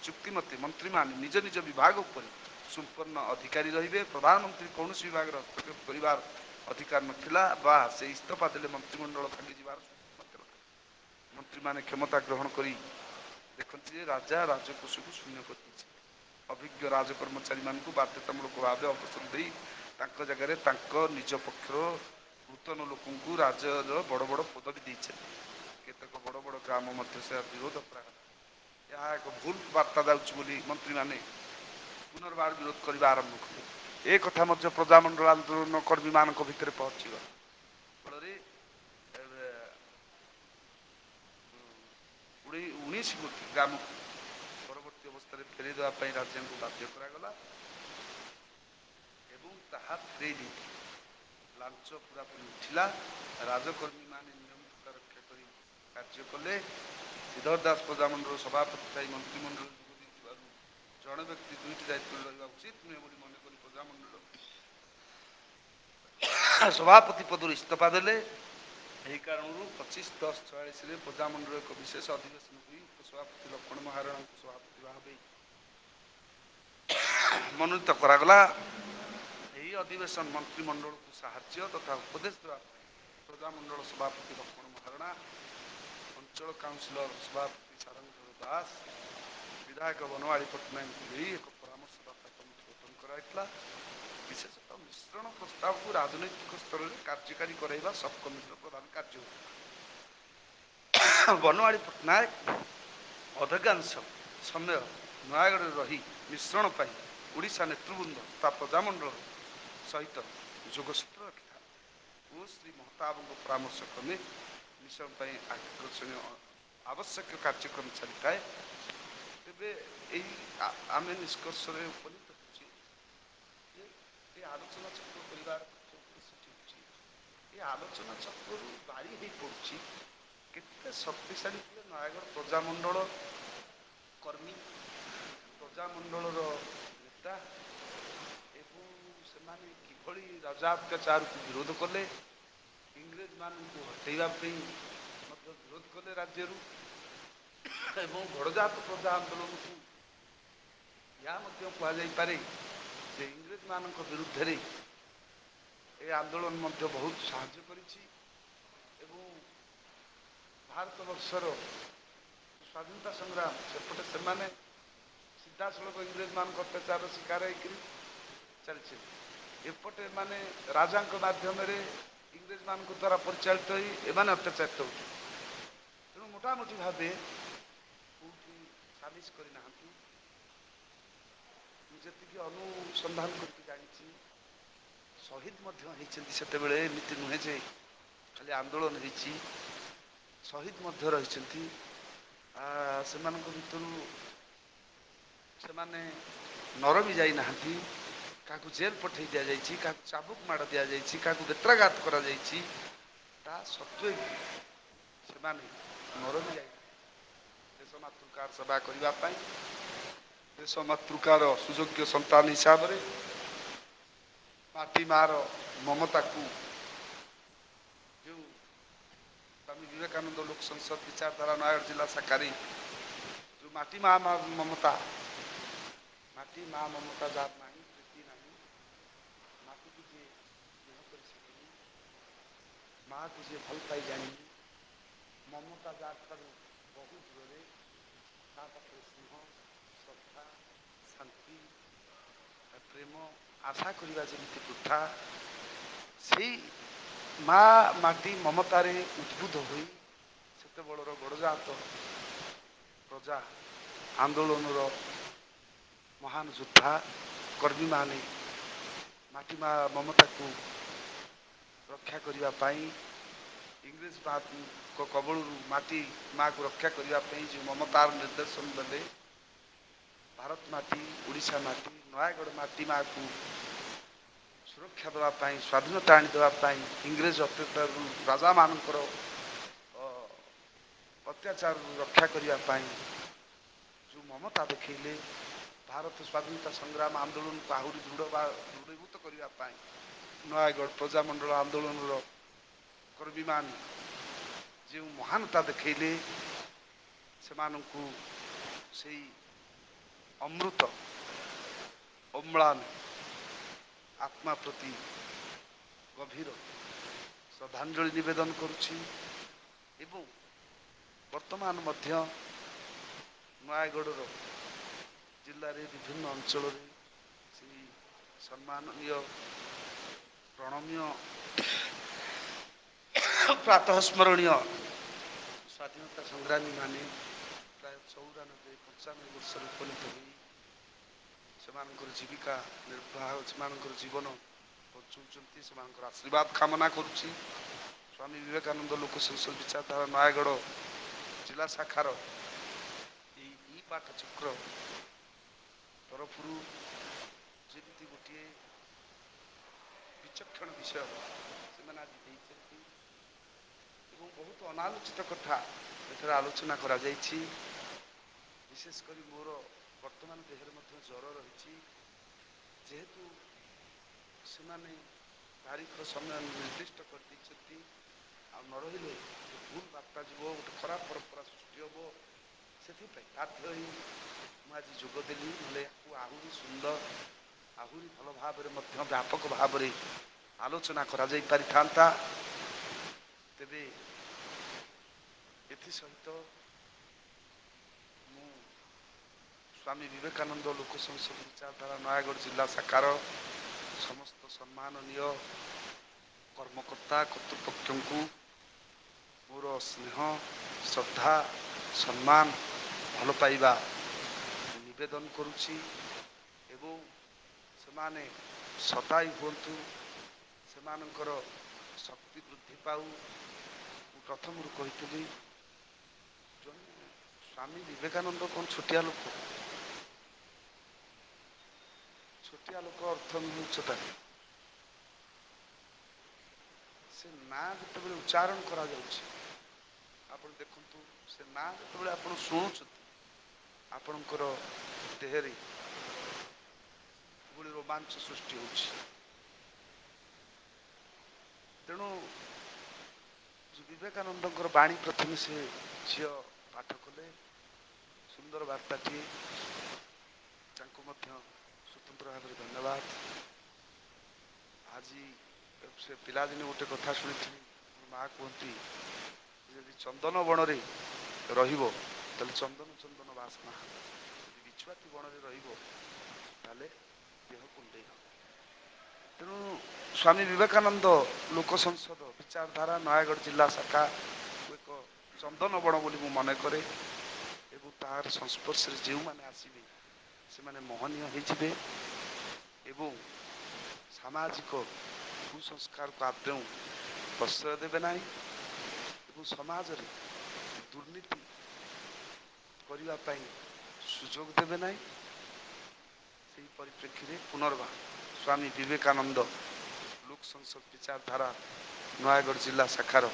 ଚୁକ୍ତି ମତେ ମନ୍ତ୍ରୀମାନେ ନିଜ ନିଜ ବିଭାଗ ଉପରେ ସମ୍ପୂର୍ଣ୍ଣ ଅଧିକାରୀ ରହିବେ। ପ୍ରଧାନମନ୍ତ୍ରୀ କୌଣସି ବିଭାଗର ହସ୍ତକ୍ଷେପ କରିବାର ଅଧିକାର ନଥିଲା ବା ସେ ଇସ୍ତଫା ଦେଲେ ମନ୍ତ୍ରିମଣ୍ଡଳ ଭାଙ୍ଗିଯିବାର ମଧ୍ୟ। ମନ୍ତ୍ରୀମାନେ କ୍ଷମତା ଗ୍ରହଣ କରି ଦେଖନ୍ତି ଯେ ରାଜା ରାଜକୋଷକୁ ଶୂନ୍ୟ କରିଦେଇছে। ଅଭିଜ୍ଞ ରାଜକର୍ମଚାରୀମାନଙ୍କୁ ବାଧ୍ୟତାମୂଳକ ଭାବେ ଅବସର ଦେଇ ତାଙ୍କ ଜାଗାରେ ତାଙ୍କ ନିଜ ପକ୍ଷର ନୂତନ ଲୋକଙ୍କୁ ରାଜ୍ୟର ବଡ଼ ବଡ଼ ପଦବୀ ଦେଇଛନ୍ତି। କେତେକ ବଡ଼ ବଡ଼ ଗ୍ରାମ ମଧ୍ୟ ସେ ବିରୋଧ କରାଗଲା। ଏହା ଏକ ଭୁଲ ବାର୍ତ୍ତା ଯାଉଛି ବୋଲି ମନ୍ତ୍ରୀମାନେ ପୁନର୍ବାର ବିରୋଧ କରିବା ଆରମ୍ଭ କଲେ। ଏ କଥା ମଧ୍ୟ ପ୍ରଜାମଣ୍ଡଳ ଆନ୍ଦୋଳନ କର୍ମୀମାନଙ୍କ ଭିତରେ ପହଞ୍ଚିଗଲା। ଫଳରେ 19 ଗୋଟି ଗ୍ରାମକୁ ପରବର୍ତ୍ତୀ ଅବସ୍ଥାରେ ଫେରାଇ ଦେବା ପାଇଁ ରାଜ୍ୟଙ୍କୁ ବାଧ୍ୟ କରାଗଲା ଏବଂ ତାହା ଫେରାଇ ଦେଇଥିଲେ। ଲାଞ୍ଚ ପୁରାପୁରି ଉଠିଲା। ରାଜକର୍ମୀମାନେ ନିୟମିତତା ରକ୍ଷା କରି କାର୍ଯ୍ୟ କଲେ। ଶ୍ରୀଧର ଦାସ ପ୍ରଜାମଣ୍ଡଳ ସଭାପତି ଥାଇ ମନ୍ତ୍ରିମଣ୍ଡଳ ଯୋଗ ଦେଇଥିବାରୁ ଜଣେ ବ୍ୟକ୍ତି 2ଟି ଦାୟିତ୍ୱରେ ରହିବା ଉଚିତ ନୁହେଁ ବୋଲି ମନେକରି ପ୍ରଜାମଣ୍ଡଳ ସଭାପତି ପଦରୁ ଇସ୍ତଫା ଦେଲେ। ଏହି କାରଣରୁ 25/10/46ରେ ପ୍ରଜାମଣ୍ଡଳ ଏକ ବିଶେଷ ଅଧିବେଶନ ହୋଇ ଉପସଭାପତି ଲକ୍ଷ୍ମଣ ମହାରଣାଙ୍କୁ ସଭାପତି ଭାବେ ମନୋନୀତ କରାଗଲା। ଏହି ଅଧିବେଶନ ମନ୍ତ୍ରିମଣ୍ଡଳକୁ ସାହାଯ୍ୟ ତଥା ଉପଦେଶ ଦେବା ପାଇଁ ପ୍ରଜାମଣ୍ଡଳ ସଭାପତି ଲକ୍ଷ୍ମଣ ମହାରଣା, ଅଞ୍ଚଳ କାଉନସିଲର ସଭାପତି ସାରଙ୍ଗଧର ଦାସ, ବିଧାୟକ ବନୱାଳି ପଟ୍ଟନାୟକଙ୍କୁ ନେଇ ଏକ ପରାମର୍ଶଦାତା କମିଟି ଗଠନ କରାଯାଇଥିଲା। ବିଶେଷତଃ ମିଶ୍ରଣ ପ୍ରସ୍ତାବକୁ ରାଜନୈତିକ ସ୍ତରରେ କାର୍ଯ୍ୟକାରୀ କରାଇବା ସବ୍ କମିଟିର ପ୍ରଧାନ କାର୍ଯ୍ୟ ହୋଇଥିଲା। ବନୱାଳି ପଟ୍ଟନାୟକ ଅଧିକାଂଶ ସମୟ ନୟାଗଡ଼ରେ ରହି ମିଶ୍ରଣ ପାଇଁ ଓଡ଼ିଶା ନେତୃବୃନ୍ଦ ତଥା ପ୍ରଜାମଣ୍ଡଳ ସହିତ ଯୋଗସୂତ୍ର ରଖିଥାଏ ଓ ଶ୍ରୀ ମହତାବଙ୍କ ପରାମର୍ଶ କ୍ରମେ ମିଶ୍ରଣ ପାଇଁ ଆକର୍ଷଣୀୟ ଆବଶ୍ୟକ କାର୍ଯ୍ୟକ୍ରମ ଚାଲିଥାଏ। ତେବେ ଏହି ଆମେ ନିଷ୍କର୍ଷରେ ଉପନୀତ ହେଉଛି ଯେ ଏ ଆଲୋଚନା ଚକ୍ର କରିବାର ଉଦ୍ଦେଶ୍ୟଟି ହେଉଛି ଏ ଆଲୋଚନା ଚକ୍ରରୁ ବାରି ହେଇ ପଡ଼ୁଛି କେତେ ଶକ୍ତିଶାଳୀ ଥିଲେ ନୟାଗଡ଼ ପ୍ରଜାମଣ୍ଡଳ କର୍ମୀ, ପ୍ରଜାମଣ୍ଡଳର ନେତା ଏବଂ ସେମାନେ କିଭଳି ରାଜା ଅତ୍ୟାଚାରକୁ ବିରୋଧ କଲେ, ଇଂରେଜମାନଙ୍କୁ ହଟେଇବା ପାଇଁ ମଧ୍ୟ ବିରୋଧ କଲେ ରାଜ୍ୟରୁ ଏବଂ ଗଡ଼ଜାତ ପ୍ରଜା ଆନ୍ଦୋଳନକୁ ଏହା ମଧ୍ୟ କୁହାଯାଇପାରେ ଯେ ଇଂରେଜମାନଙ୍କ ବିରୁଦ୍ଧରେ ଏ ଆନ୍ଦୋଳନ ମଧ୍ୟ ବହୁତ ସାହାଯ୍ୟ କରିଛି ଏବଂ ଭାରତବର୍ଷର ସ୍ୱାଧୀନତା ସଂଗ୍ରାମ ସେପଟେ ସେମାନେ ସିଧାସଳଖ ଇଂରେଜମାନଙ୍କ ଅତ୍ୟାଚାରର ଶିକାର ହେଇକରି ଚାଲିଛନ୍ତି। ଏପଟେ ଏମାନେ ରାଜାଙ୍କ ମାଧ୍ୟମରେ ଇଂରେଜମାନଙ୍କ ଦ୍ୱାରା ପରିଚାଳିତ ହୋଇ ଏମାନେ ଅତ୍ୟାଚାରିତ ହେଉଛନ୍ତି। ତେଣୁ ମୋଟାମୋଟି ଭାବେ କେଉଁଠି ସାଲିସ କରିନାହାନ୍ତି। ମୁଁ ଯେତିକି ଅନୁସନ୍ଧାନ କରିକି ଜାଣିଛି ଶହୀଦ ମଧ୍ୟ ହେଇଛନ୍ତି ସେତେବେଳେ। ଏମିତି ନୁହେଁ ଯେ ଖାଲି ଆନ୍ଦୋଳନ ହେଇଛି, ଶହୀଦ ମଧ୍ୟ ରହିଛନ୍ତି। ସେମାନଙ୍କ ଭିତରୁ ସେମାନେ ନର ବି ଯାଇନାହାନ୍ତି। କାହାକୁ ଜେଲ ପଠାଇ ଦିଆଯାଇଛି, କାହାକୁ ଚାବୁକ ମାଡ଼ ଦିଆଯାଇଛି, କାହାକୁ ବେତ୍ରାଘାତ କରାଯାଇଛି। ତା ସତ୍ତ୍ୱେ ବି ସେମାନେ ନର ବି ଯାଇନାହାନ୍ତି ଦେଶ ମାତୃକାର ସେବା କରିବା ପାଇଁ। ଦେଶ ମାତୃକାର ସୁଯୋଗ୍ୟ ସନ୍ତାନ ହିସାବରେ ମାଟି ମାର ମମତାକୁ ଯେଉଁ ସ୍ୱାମୀ ବିବେକାନନ୍ଦ ଲୋକ ସଂସଦ ବିଚାରଧାରା ନୟାଗଡ଼ ଜିଲ୍ଲା ଶାଖାରେ ଯେଉଁ ମାଟି ମା ମମତା, ମାଟି ମା ମମତା ଯାହାର ନାହିଁ, ପ୍ରୀତି ନାହିଁ, ମାଟିକୁ ଯିଏ ସ୍ନେହ କରି माँ को जी भल पाई जानी ममता जाठारू बहु दूर पाखे स्नेह श्रद्धा शांति प्रेम आशा करवा जमी वृथा से माँ माटी ममतार उद्बुद्ध हो से बड़र गड़जात प्रजा आंदोलन महान योद्धा कर्मी माने माटी माँ ममता को रक्षा करने इंग्रेज को कबल माटी माँ को रक्षा करने जो ममतार निर्देशन देले भारत माटी उड़ीसा माटी नयागढ़ माटी माँ को सुरक्षा देवाई स्वाधीनता आनी देवाई इंग्रेज अत्याचार राजा मानकर अत्याचार रक्षा करने जो ममता देखले भारत स्वाधीनता संग्राम आंदोलन को आहरी दृढ़ीभूत करने नयागढ़ प्रजामंडल आंदोलन कर्मी मान जो महानता देखले से अमृत अम्लान आत्मा प्रति गभीर श्रद्धांजलि निवेदन करुछि एवं वर्तमान मध्य नयागढ़ जिले में विभिन्न अंचल सम्माननीय प्रणमीय प्रातः स्मरणीय स्वाधीनता संग्रामी माने प्राय 94-95 वर्ष उपनीत हो जीविका निर्वाह से जीवन बचाउछन्ति से आशीर्वाद कामना करुछि स्वामी विवेकानंद लोक संसद विचारधारा नयागढ़ जिला शाखार ई पाठचक्र तरफ जमी गोटे विचक्षण विषय से आज देते बहुत अनालोचित कथा एथर आलोचना करा जायछि विशेषकर मोर वर्तमान देहर मध्य ज्वर रही जेहेतु से तारीख समय निर्दिष्ट कर न रही भूल बार्ता जीव गोटे खराब परंपरा सृष्टि हम से बाध्य मुझे जोगदेली ना आहरी सुंदर आहरी भल भाव व्यापक भाव आलोचना करा जाई पारिथांता तेबे एसत मु स्वामी विवेकानंद लोक संसद विचारधारा नयागढ़ जिला शाखार समस्त सम्माननीय कर्मकर्ता कर्तृपक्ष को मोर स्नेह श्रद्धा सम्मान भल पाइबा निवेदन करुछि एवं सेमाने सदाई हुंतु सेमानकर शक्ति वृद्धि पाऊ प्रथम कही स्वामी विवेकानंद कौन छोटिया लोक अर्थ नुह उच्चता से ना जो उच्चारण करा आपण देखु से ना जो आप शुणुं आपणकर देहरे रोमांच सृष्टि हो तेणु विवेकानंद बाणी प्रथम से झील पाठ कले सुंदर वार्ताटी स्वतंत्र भाव में धन्यवाद आज से पिलादिने गोटे कथा शुणी माँ कहती यदि चंदन बण रे रहिबो ताले चंदन चंदन बासना बिछुआती बण रे रहिबो ताले देह कुंडे तेणु स्वामी विवेकानंद लोक संसद विचारधारा नयागढ़ जिला शाखा एक चंदन बण बोली मु मन करे एवं तार संस्पर्श जो मैंने आसवे से माने मोहनीय होइजिबे एवं सामाजिक कुसंस्कार को आदौ प्रश्रय देवे ना एवं समाज रे दुर्नीति करने सुजोग देवे ना परिप्रेक्षी में पुनर्बार स्वामी विवेकानंद लोक संसद विचारधारा नयागढ़ जिला शाखार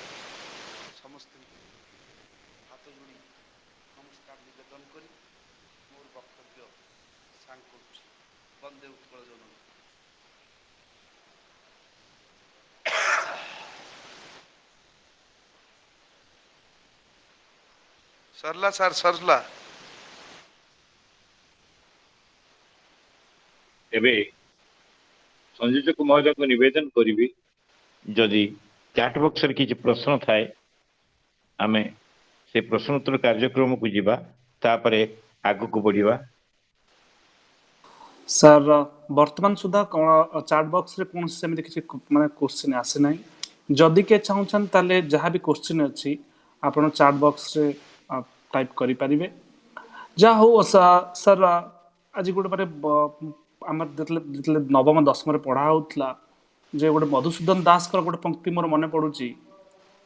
समस्त हाथ जोड़ी नमस्कार निवेदन कर मोर वक्तव्य सांग करुछि वंदे उत्कल जननी। सरला सार सरला एबे संयोजक महोदय को निवेदन करी जदि ଚାଟ୍ ବକ୍ସରେ କିଛି ପ୍ରଶ୍ନ ଥାଏ ଆମେ ସେ ପ୍ରଶ୍ନ ଉତ୍ତର କାର୍ଯ୍ୟକ୍ରମକୁ ଯିବା ତାପରେ ଆଗକୁ ବଢିବା। ସାର୍ ବର୍ତ୍ତମାନ ସୁଦ୍ଧା ଚାଟ୍ ବକ୍ସରେ କୌଣସି ସେମିତି କିଛି ମାନେ କୋଶ୍ଚିନ୍ ଆସିନାହିଁ। ଯଦି କିଏ ଚାହୁଁଛନ୍ତି ତାହେଲେ ଯାହା ବି କୋଶ୍ଚିନ୍ ଅଛି ଆପଣ ଚାଟ୍ ବକ୍ସରେ ଟାଇପ୍ କରିପାରିବେ। ଯାହା ହଉ ସାର୍ ଆଜି ଗୋଟେ ମାନେ ଆମର ଯେତେବେଳେ ନବମ ଦଶମରେ ପଢ଼ା ହେଉଥିଲା ଯେ ଗୋଟେ ମଧୁସୂଦନ ଦାସଙ୍କର ଗୋଟେ ପଙ୍କ୍ତି ମୋର ମନେ ପଡ଼ୁଛି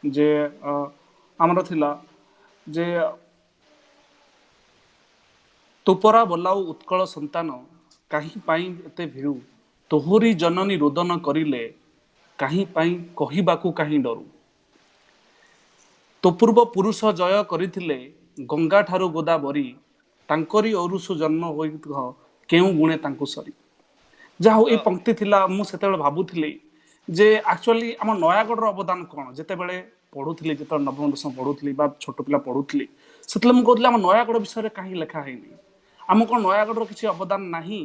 ଯେ ଆମର ଥିଲା ଯେ ତୋପରା ବୋଲାଉ ଉତ୍କଳ ସନ୍ତାନ କାହିଁ ପାଇଁ ଏତେ ଭିଡ଼ୁ ତୋହରି ଜନନୀ ରୋଦନ କରିଲେ କାହିଁ ପାଇଁ କହିବାକୁ କାହିଁ ଡରୁ ତୋ ପୂର୍ବ ପୁରୁଷ ଜୟ କରିଥିଲେ ଗଙ୍ଗା ଠାରୁ ଗୋଦାବରୀ ତାଙ୍କରି ଅରୁଷ ଜନ୍ମ ହୋଇ କେଉଁ ଗୁଣେ ତାଙ୍କୁ ସରି। ଯାହା ହଉ ଏଇ ପଙ୍କ୍ତି ଥିଲା। ମୁଁ ସେତେବେଳେ ଭାବୁଥିଲି ଯେ ଆକ୍ଚୁଆଲି ଆମ ନୟାଗଡ଼ର ଅବଦାନ କ'ଣ। ଯେତେବେଳେ ପଢ଼ୁଥିଲି ଯେତେବେଳେ ନବମ ଦଶମ ପଢ଼ୁଥିଲି ବା ଛୋଟ ପିଲା ପଢ଼ୁଥିଲି ସେତେବେଳେ ମୁଁ କହୁଥିଲି ଆମ ନୟାଗଡ଼ ବିଷୟରେ କାହିଁ ଲେଖା ହେଇନି, ଆମ କ'ଣ ନୟାଗଡ଼ର କିଛି ଅବଦାନ ନାହିଁ।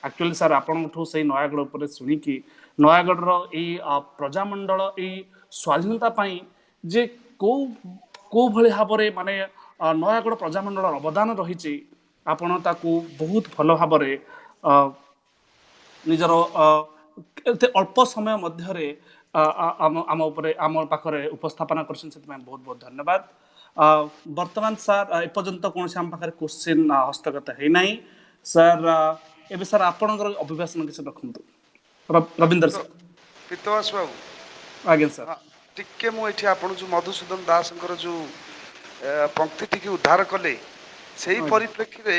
ଆକ୍ଚୁଆଲି ସାର୍ ଆପଣଙ୍କଠୁ ସେଇ ନୟାଗଡ଼ ଉପରେ ଶୁଣିକି ନୟାଗଡ଼ର ଏଇ ପ୍ରଜାମଣ୍ଡଳ ଏଇ ସ୍ୱାଧୀନତା ପାଇଁ ଯେ କୋଉ ଭଳି ଭାବରେ ମାନେ ନୟାଗଡ଼ ପ୍ରଜାମଣ୍ଡଳର ଅବଦାନ ରହିଛି ଆପଣ ତାକୁ ବହୁତ ଭଲ ଭାବରେ ନିଜର ଏତେ ଅଳ୍ପ ସମୟ ମଧ୍ୟରେ ଆମ ଉପରେ ଆମ ପାଖରେ ଉପସ୍ଥାପନା କରିଛନ୍ତି, ସେଥିପାଇଁ ବହୁତ ବହୁତ ଧନ୍ୟବାଦ। ବର୍ତ୍ତମାନ ସାର୍ ଏପର୍ଯ୍ୟନ୍ତ କୌଣସି ଆମ ପାଖରେ କୋଶ୍ଚିନ୍ ହସ୍ତଗତ ହେଇନାହିଁ। ସାର୍ ଏବେ ସାର୍ ଆପଣଙ୍କର ଅଭିଭାଷଣ କିଛି ରଖନ୍ତୁ। ରବୀନ୍ଦ୍ର ସାର୍। ପିତବାସ ବାବୁ, ଆଜ୍ଞା ସାର୍। ଟିକେ ମୁଁ ଏଠି ଆପଣ ଯେଉଁ ମଧୁସୂଦନ ଦାସଙ୍କର ଯେଉଁ ପଙ୍କ୍ତିଟିକି ଉଦ୍ଧାର କଲେ ସେଇ ପରିପ୍ରେକ୍ଷୀରେ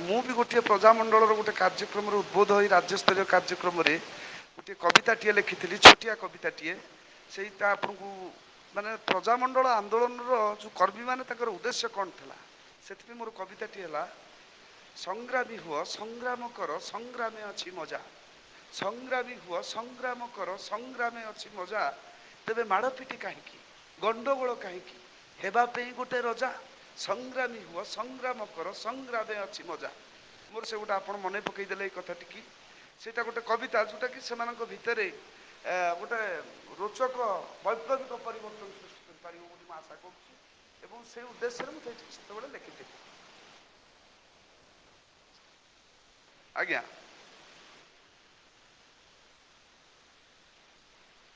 ମୁଁ ବି ଗୋଟିଏ ପ୍ରଜାମଣ୍ଡଳର ଗୋଟେ କାର୍ଯ୍ୟକ୍ରମରେ ଉଦ୍ବୋଧ ହୋଇ ରାଜ୍ୟସ୍ତରୀୟ କାର୍ଯ୍ୟକ୍ରମରେ ଗୋଟିଏ କବିତାଟିଏ ଲେଖିଥିଲି, ଛୋଟିଆ କବିତାଟିଏ। ସେଇଟା ଆପଣଙ୍କୁ ମାନେ ପ୍ରଜାମଣ୍ଡଳ ଆନ୍ଦୋଳନର ଯେଉଁ କର୍ମୀମାନେ ତାଙ୍କର ଉଦ୍ଦେଶ୍ୟ କ'ଣ ଥିଲା ସେଥିପାଇଁ ମୋର କବିତାଟି ହେଲା ସଂଗ୍ରାମୀ ହୁଅ ସଂଗ୍ରାମ କର ସଂଗ୍ରାମେ ଅଛି ମଜା, ସଂଗ୍ରାମୀ ହୁଅ ସଂଗ୍ରାମ କର ସଂଗ୍ରାମେ ଅଛି ମଜା, ତେବେ ମାଡ଼ପିଟି କାହିଁକି ଗଣ୍ଡଗୋଳ କାହିଁକି ହେବା ପାଇଁ ଗୋଟେ ରଜା, ସଂଗ୍ରାମୀ ହୁଅ ସଂଗ୍ରାମ କର ସଂଗ୍ରାମେ ଅଛି ମଜା। ମୋର ସେ ଗୋଟେ ଆପଣ ମନେ ପକେଇଦେଲେ ଏଇ କଥାଟିକି। ସେଇଟା ଗୋଟେ କବିତା ଯେଉଁଟାକି ସେମାନଙ୍କ ଭିତରେ ଗୋଟେ ରୋଚକ ବୈପ୍ଳବିକ ପରିବର୍ତ୍ତନ ସୃଷ୍ଟି କରିପାରିବ ବୋଲି ମୁଁ ଆଶା କରୁଛି ଏବଂ ସେଇ ଉଦ୍ଦେଶ୍ୟରେ ମୁଁ ସେଇଠି ସେତେବେଳେ ଲେଖିଥିଲି। ଆଜ୍ଞା।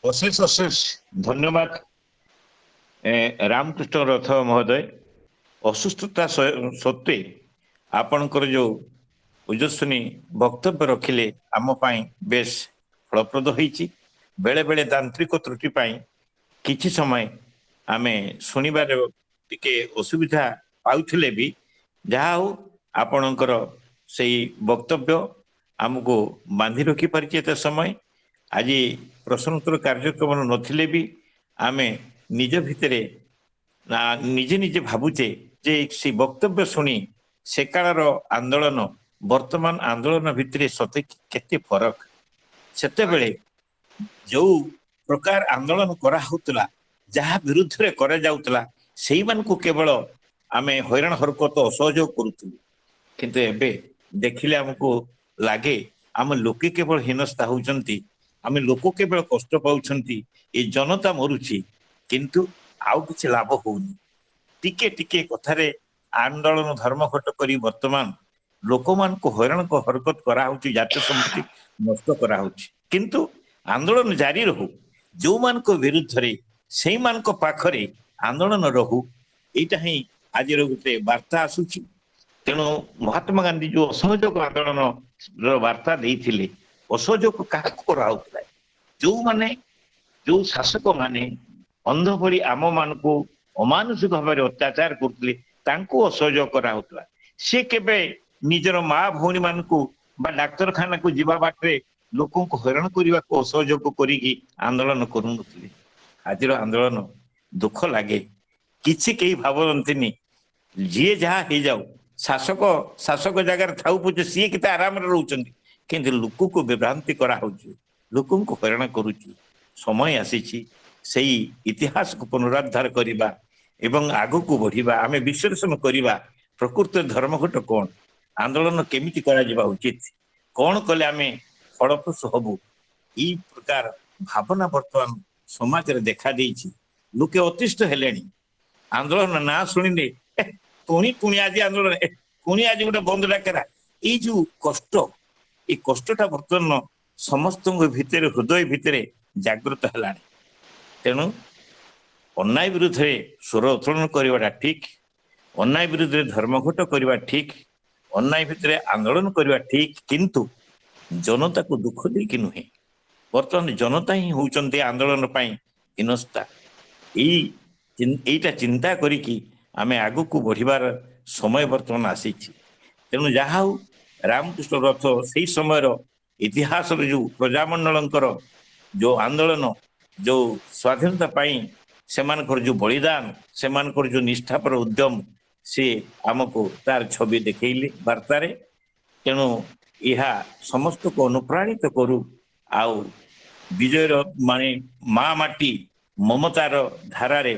ଅଶେଷ ଅଶେଷ ଧନ୍ୟବାଦ ରାମକୃଷ୍ଣ ରଥ ମହୋଦୟ। ଅସୁସ୍ଥତା ସତ୍ତ୍ୱେ ଆପଣଙ୍କର ଯୋଉ ଓଜସ୍ୱନୀ ବକ୍ତବ୍ୟ ରଖିଲେ ଆମ ପାଇଁ ବେଶ ଫଳପ୍ରଦ ହେଇଛି। ବେଳେ ବେଳେ ଯାନ୍ତ୍ରିକ ତ୍ରୁଟି ପାଇଁ କିଛି ସମୟ ଆମେ ଶୁଣିବାରେ ଟିକେ ଅସୁବିଧା ପାଉଥିଲେ ବି ଯାହା ହଉ ଆପଣଙ୍କର ସେଇ ବକ୍ତବ୍ୟ ଆମକୁ ବାନ୍ଧି ରଖିପାରିଛି ଏତେ ସମୟ। ଆଜି ପ୍ରଶ୍ନ ଉତ୍ତର କାର୍ଯ୍ୟକ୍ରମ ନଥିଲେ ବି ଆମେ ନିଜ ଭିତରେ ନିଜେ ନିଜେ ଭାବୁଛେ ଯେ ସେ ବକ୍ତବ୍ୟ ଶୁଣି ସେ କାଳର ଆନ୍ଦୋଳନ ବର୍ତ୍ତମାନ ଆନ୍ଦୋଳନ ଭିତରେ ସତେ କେତେ ଫରକ। ସେତେବେଳେ ଯୋଉ ପ୍ରକାର ଆନ୍ଦୋଳନ କରାହଉଥିଲା, ଯାହା ବିରୁଦ୍ଧରେ କରାଯାଉଥିଲା ସେଇମାନଙ୍କୁ କେବଳ ଆମେ ହଇରାଣ ହରକତ ଅସହଯୋଗ କରୁଥିଲୁ। କିନ୍ତୁ ଏବେ ଦେଖିଲେ ଆମକୁ ଲାଗେ ଆମ ଲୋକେ କେବଳ ହୀନସ୍ତା ହଉଛନ୍ତି, ଆମେ ଲୋକ କେବଳ କଷ୍ଟ ପାଉଛନ୍ତି, ଏ ଜନତା ମରୁଛି କିନ୍ତୁ ଆଉ କିଛି ଲାଭ ହଉନି। ଟିକେ ଟିକେ କଥାରେ ଆନ୍ଦୋଳନ ଧର୍ମଘଟ କରି ବର୍ତ୍ତମାନ ଲୋକମାନଙ୍କୁ ହଇରାଣ ହରକତ କରାହଉଛି, ଜାତୀୟ ସମ୍ପତ୍ତି ନଷ୍ଟ କରାହଉଛି। କିନ୍ତୁ ଆନ୍ଦୋଳନ ଜାରି ରହୁ, ଯୋଉମାନଙ୍କ ବିରୁଦ୍ଧରେ ସେଇମାନଙ୍କ ପାଖରେ ଆନ୍ଦୋଳନ ରହୁ, ଏଇଟା ହିଁ ଆଜିର ଗୋଟେ ବାର୍ତ୍ତା ଆସୁଛି। ତେଣୁ ମହାତ୍ମା ଗାନ୍ଧୀ ଯୋଉ ଅସହଯୋଗ ଆନ୍ଦୋଳନର ବାର୍ତ୍ତା ଦେଇଥିଲେ, ଅସହଯୋଗ କାହାକୁ କରାହଉଥିଲା? ଯୋଉ ଶାସକ ମାନେ ଅନ୍ଧ ଭଳି ଆମ ମାନଙ୍କୁ ଅମାନୁଷିକ ଭାବରେ ଅତ୍ୟାଚାର କରୁଥିଲେ ତାଙ୍କୁ ଅସହଯୋଗ କରାହଉଥିଲା। ସେ କେବେ ନିଜର ମା ଭଉଣୀ ମାନଙ୍କୁ ବା ଡାକ୍ତରଖାନାକୁ ଯିବା ବାଟରେ ଲୋକଙ୍କୁ ହଇରାଣ କରିବାକୁ ଅସହଯୋଗ କରିକି ଆନ୍ଦୋଳନ କରୁନଥିଲେ। ଆଜିର ଆନ୍ଦୋଳନ ଦୁଃଖ ଲାଗେ, କିଛି କେହି ଭାବନ୍ତିନି ଯିଏ ଯାହା ହେଇଯାଉ, ଶାସକ ଜାଗାରେ ଥାଉ ପଛେ ସିଏ କେତେ ଆରାମରେ ରହୁଛନ୍ତି, କିନ୍ତୁ ଲୋକକୁ ବିଭ୍ରାନ୍ତି କରାହଉଛି, ଲୋକଙ୍କୁ ହଇରାଣ କରୁଛି। ସମୟ ଆସିଛି ସେଇ ଇତିହାସକୁ ପୁନରୁଦ୍ଧାର କରିବା ଏବଂ ଆଗକୁ ବଢିବା। ଆମେ ବିଶ୍ଳେଷଣ କରିବା ପ୍ରକୃତ ଧର୍ମଘଟ କ'ଣ, ଆନ୍ଦୋଳନ କେମିତି କରାଯିବା ଉଚିତ, କ'ଣ କଲେ ଆମେ ଫଳପ୍ରସୂ ହବୁ। ଏଇ ପ୍ରକାର ଭାବନା ବର୍ତ୍ତମାନ ସମାଜରେ ଦେଖା ଦେଇଛି। ଲୋକେ ଅତିଷ୍ଠ ହେଲେଣି। ଆନ୍ଦୋଳନ ନା ଶୁଣିଲେ ପୁଣି ଆଜି ଆନ୍ଦୋଳନ, ପୁଣି ଆଜି ଗୋଟେ ବନ୍ଦ ଡାକରା। ଏଇ ଯୋଉ କଷ୍ଟ, ଏଇ କଷ୍ଟଟା ବର୍ତ୍ତମାନ ସମସ୍ତଙ୍କ ଭିତରେ, ହୃଦୟ ଭିତରେ ଜାଗ୍ରତ ହେଲାଣି। ତେଣୁ ଅନ୍ୟାୟ ବିରୁଦ୍ଧରେ ସ୍ୱର ଉତ୍ତୋଳନ କରିବାଟା ଠିକ, ଅନ୍ୟାୟ ବିରୁଦ୍ଧରେ ଧର୍ମଘଟ କରିବା ଠିକ, ଅନ୍ୟାୟ ଭିତରେ ଆନ୍ଦୋଳନ କରିବା ଠିକ, କିନ୍ତୁ ଜନତାକୁ ଦୁଃଖ ଦେଇକି ନୁହେଁ। ବର୍ତ୍ତମାନ ଜନତା ହିଁ ହଉଛନ୍ତି ଆନ୍ଦୋଳନ ପାଇଁ ହିନସ୍ତା। ଏଇଟା ଚିନ୍ତା କରିକି ଆମେ ଆଗକୁ ବଢିବାର ସମୟ ବର୍ତ୍ତମାନ ଆସିଛି। ତେଣୁ ଯାହା ହଉ, ରାମକୃଷ୍ଣ ରଥ ସେଇ ସମୟର ଇତିହାସର ଯୋଉ ପ୍ରଜାମଣ୍ଡଳଙ୍କର ଯୋଉ ଆନ୍ଦୋଳନ, ଯୋଉ ସ୍ୱାଧୀନତା ପାଇଁ ସେମାନଙ୍କର ଯୋଉ ବଳିଦାନ, ସେମାନଙ୍କର ଯୋଉ ନିଷ୍ଠାପର ଉଦ୍ୟମ, ସେ ଆମକୁ ତାର ଛବି ଦେଖେଇଲେ ବାର୍ତ୍ତାରେ। ତେଣୁ ଏହା ସମସ୍ତଙ୍କୁ ଅନୁପ୍ରାଣିତ କରୁ, ଆଉ ବିଜୟର ମାନେ ମା ମାଟି ମମତାର ଧାରାରେ,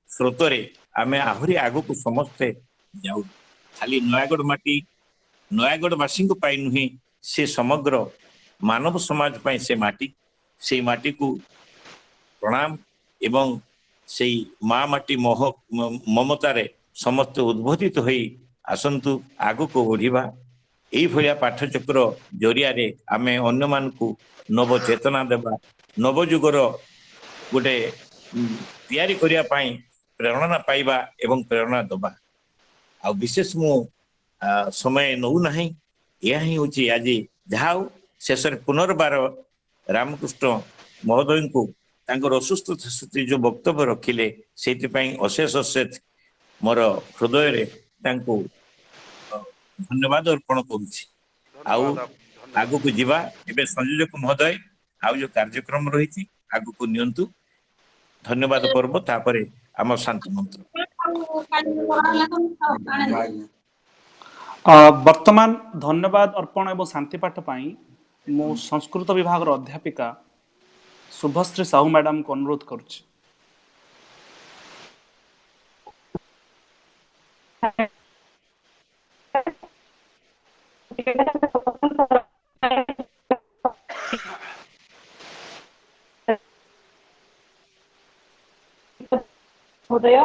ସ୍ରୋତରେ ଆମେ ଆହୁରି ଆଗକୁ ସମସ୍ତେ ଯାଉ। ଖାଲି ନୟାଗଡ଼ ମାଟି ନୟାଗଡ଼ବାସୀଙ୍କ ପାଇଁ ନୁହେଁ, ସେ ସମଗ୍ର ମାନବ ସମାଜ ପାଇଁ ସେ ମାଟି। ସେଇ ମାଟିକୁ ପ୍ରଣାମ, ଏବଂ ସେଇ ମା ମାଟି ମମତାରେ ସମସ୍ତେ ଉଦ୍ବୋଧିତ ହୋଇ ଆସନ୍ତୁ, ଆଗକୁ ବଢିବା। ଏଇଭଳିଆ ପାଠଚକ୍ର ଜରିଆରେ ଆମେ ଅନ୍ୟମାନଙ୍କୁ ନବ ଚେତନା ଦେବା, ନବଯୁଗର ଗୋଟେ ତିଆରି କରିବା ପାଇଁ ପ୍ରେରଣା ପାଇବା ଏବଂ ପ୍ରେରଣା ଦେବା। ଆଉ ବିଶେଷ ମୁଁ ସମୟ ନେଉନାହିଁ। ଏହା ହିଁ ହେଉଛି ଆଜି। ଯାହା ହଉ, ଶେଷରେ ପୁନର୍ବାର ରାମକୃଷ୍ଣ ମହୋଦୟଙ୍କୁ ତାଙ୍କର ଅସୁସ୍ଥତା ସତ୍ତ୍ୱେ ଯୋଉ ବକ୍ତବ୍ୟ ରଖିଲେ, ସେଇଥିପାଇଁ ଅଶେଷ ଅଶେଷ ମୋର ହୃଦୟରେ ତାଙ୍କୁ ଧନ୍ୟବାଦ ଅର୍ପଣ କରୁଛି। ଆଉ ଧନ୍ୟବାଦ ଧନ୍ୟବାଦ। ଆଗକୁ ଯିବା। ଏବେ ସଂଯୋଜକ ମହୋଦୟ ଆଉ ଯୋଉ କାର୍ଯ୍ୟକ୍ରମ ରହିଛି ଆଗକୁ ନିଅନ୍ତୁ। ଧନ୍ୟବାଦ ପର୍ବ, ତାପରେ ଆମ ଶାନ୍ତି ମନ୍ତ୍ର। ବର୍ତ୍ତମାନ ଧନ୍ୟବାଦ ଅର୍ପଣ ଏବଂ ଶାନ୍ତି ପାଠ ପାଇଁ ମୁଁ ସଂସ୍କୃତ ବିଭାଗର ଅଧ୍ୟାପିକା ଶୁଭଶ୍ରୀ ସାହୁ ମ୍ୟାଡାମଙ୍କୁ ଅନୁରୋଧ କରୁଛି। ମହୋଦୟ,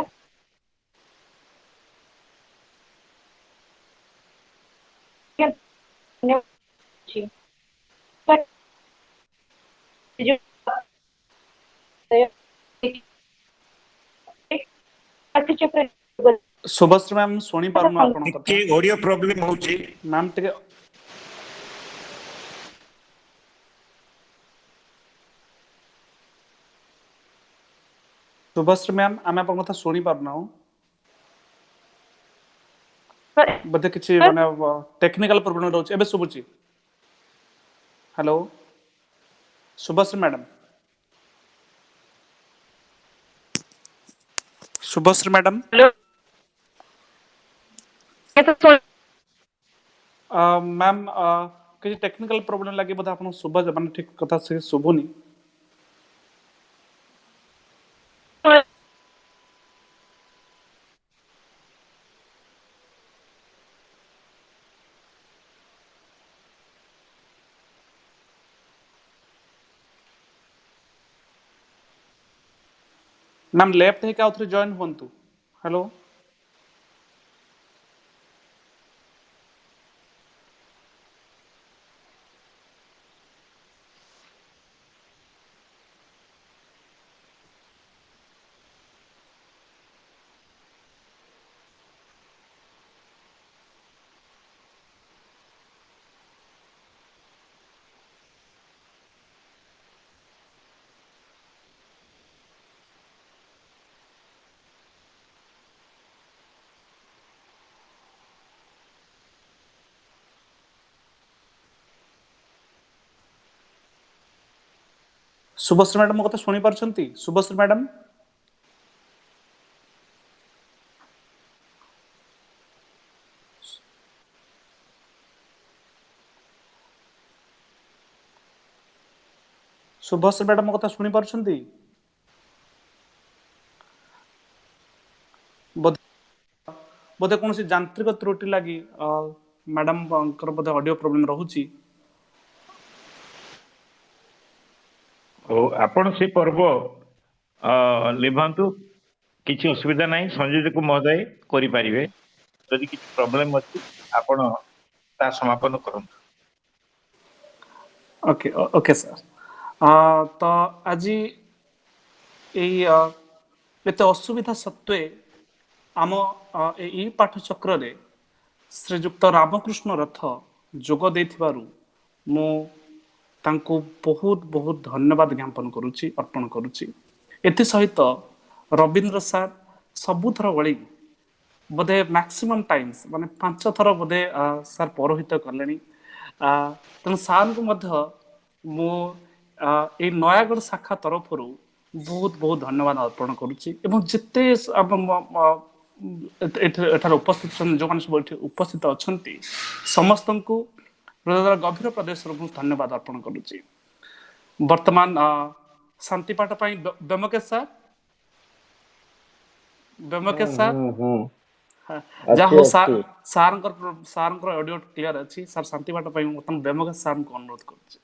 ଶୁଭଶ୍ରୀ ମ୍ୟାମ୍ ଶୁଣି ପାରୁନୁ ଆପଣଙ୍କ କଥା। ଟିକେ ଅଡିଓ ପ୍ରୋବ୍ଲେମ ହଉଛି। ମ୍ୟାମ୍ ଟିକେ ଶୁଭଶ୍ରୀ ମ୍ୟାମ୍, ଆମେ ଆପଣଙ୍କ କଥା ଶୁଣି ପାରୁନାହୁଁ। ବୋଧେ କିଛି ମାନେ ଟେକ୍ନିକାଲ ପ୍ରୋବ୍ଲେମ ରହୁଛି। ଏବେ ଶୁଭୁଛି। Hello Subhashree madam. Subhashree madam, ma'am କିଛି ଟେକ୍ନିକାଲ ପ୍ରୋବ୍ଲେମ ଲାଗି ବୋଧେ ଆପଣଙ୍କୁ ଶୁଭା ମାନେ ଠିକ କଥା ସେ ଶୁଭୁନି। ମ୍ୟାମ୍ ଲେଫ୍ଟ ହେଇକି ଆଉ ଥରେ ଜଏନ୍ ହୁଅନ୍ତୁ। ହ୍ୟାଲୋ ଶୁଭଶ୍ରୀ ମ୍ୟାଡାମ ମୋ କଥା ଶୁଣି ପାରୁଛନ୍ତି? ଶୁଭଶ୍ରୀ ମ୍ୟାଡାମ, ଶୁଭଶ୍ରୀ ମ୍ୟାଡାମ ମୋ କଥା ଶୁଣି ପାରୁଛନ୍ତି? ବୋଧେ କୌଣସି ଯାନ୍ତ୍ରିକ ତ୍ରୁଟି ଲାଗି ମ୍ୟାଡାମଙ୍କର ବୋଧେ ଅଡିଓ ପ୍ରୋବ୍ଲେମ ରହୁଛି। ଆପଣ ସେ ପର୍ବ ଲିଭନ୍ତୁ, କିଛି ଅସୁବିଧା ନାହିଁ, ସଂଯୋଜକ ମହୋଦୟ କରିପାରିବେ। ଯଦି କିଛି ପ୍ରୋବ୍ଲେମ ଅଛି ଆପଣ ତା ସମାପନ କରନ୍ତୁ। Okay okay sir. ତ ଆଜି ଏଇ ଏତେ ଅସୁବିଧା ସତ୍ତ୍ୱେ ଆମ ଏଇ ପାଠଚକ୍ରରେ ଶ୍ରୀଯୁକ୍ତ ରାମକୃଷ୍ଣ ରଥ ଯୋଗ ଦେଇଥିବାରୁ ମୁଁ ତାଙ୍କୁ ବହୁତ ବହୁତ ଧନ୍ୟବାଦ ଜ୍ଞାପନ କରୁଛି, ଅର୍ପଣ କରୁଛି। ଏଥିସହିତ ରବୀନ୍ଦ୍ର ସାର୍ ସବୁଥର ଭଳି ବୋଧେ ମ୍ୟାକ୍ସିମମ୍ ଟାଇମ୍ସ ମାନେ 5 ଥର ବୋଧେ ସାର୍ ପୌରୋହିତ କଲେଣି। ତେଣୁ ସାର୍ଙ୍କୁ ମଧ୍ୟ ମୁଁ ଏଇ ନୟାଗଡ଼ ଶାଖା ତରଫରୁ ବହୁତ ବହୁତ ଧନ୍ୟବାଦ ଅର୍ପଣ କରୁଛି। ଏବଂ ଯେତେ ଏଠାରେ ଉପସ୍ଥିତ ଯେଉଁମାନେ ସବୁ ଏଠି ଉପସ୍ଥିତ ଅଛନ୍ତି ସମସ୍ତଙ୍କୁ ହୃଦୟର ଗଭୀର ପ୍ରଦେଶରୁ ମୁଁ ଧନ୍ୟବାଦ ଅର୍ପଣ କରୁଛି। ବର୍ତ୍ତମାନ ଶାନ୍ତିପାଠ ପାଇଁ ବ୍ୟୋମକେଶ ସାର୍, ବ୍ୟୋମକେଶ ସାର୍, ଯାହା ହଉ ସାର୍ଙ୍କର ଅଡିଓ କ୍ଲିୟର ଅଛି। ସାର୍ ଶାନ୍ତିପାଠ ପାଇଁ ବର୍ତ୍ତମାନ ବ୍ୟୋମକେଶ ସାର୍ଙ୍କୁ ଅନୁରୋଧ କରୁଛି।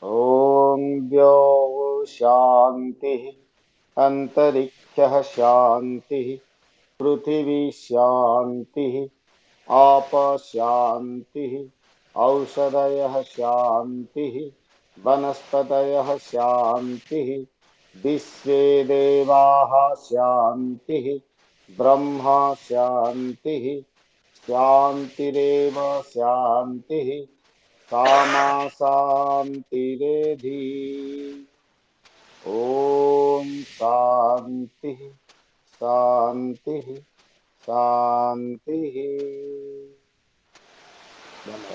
ॐ द्यौः शान्तिः, अन्तरिक्षः शान्तिः, पृथिवी शान्तिः, आप शान्तिः, औषधयः शान्तिः, वनस्पतयः शान्तिः, विश्वे देवाः शान्तिः, ब्रह्मा शान्तिः, शान्तिरेव शान्तिः, सामा शान्तिरेधि। ॐ शान्तिः शान्तिः शान्तिः। धन्यवाद।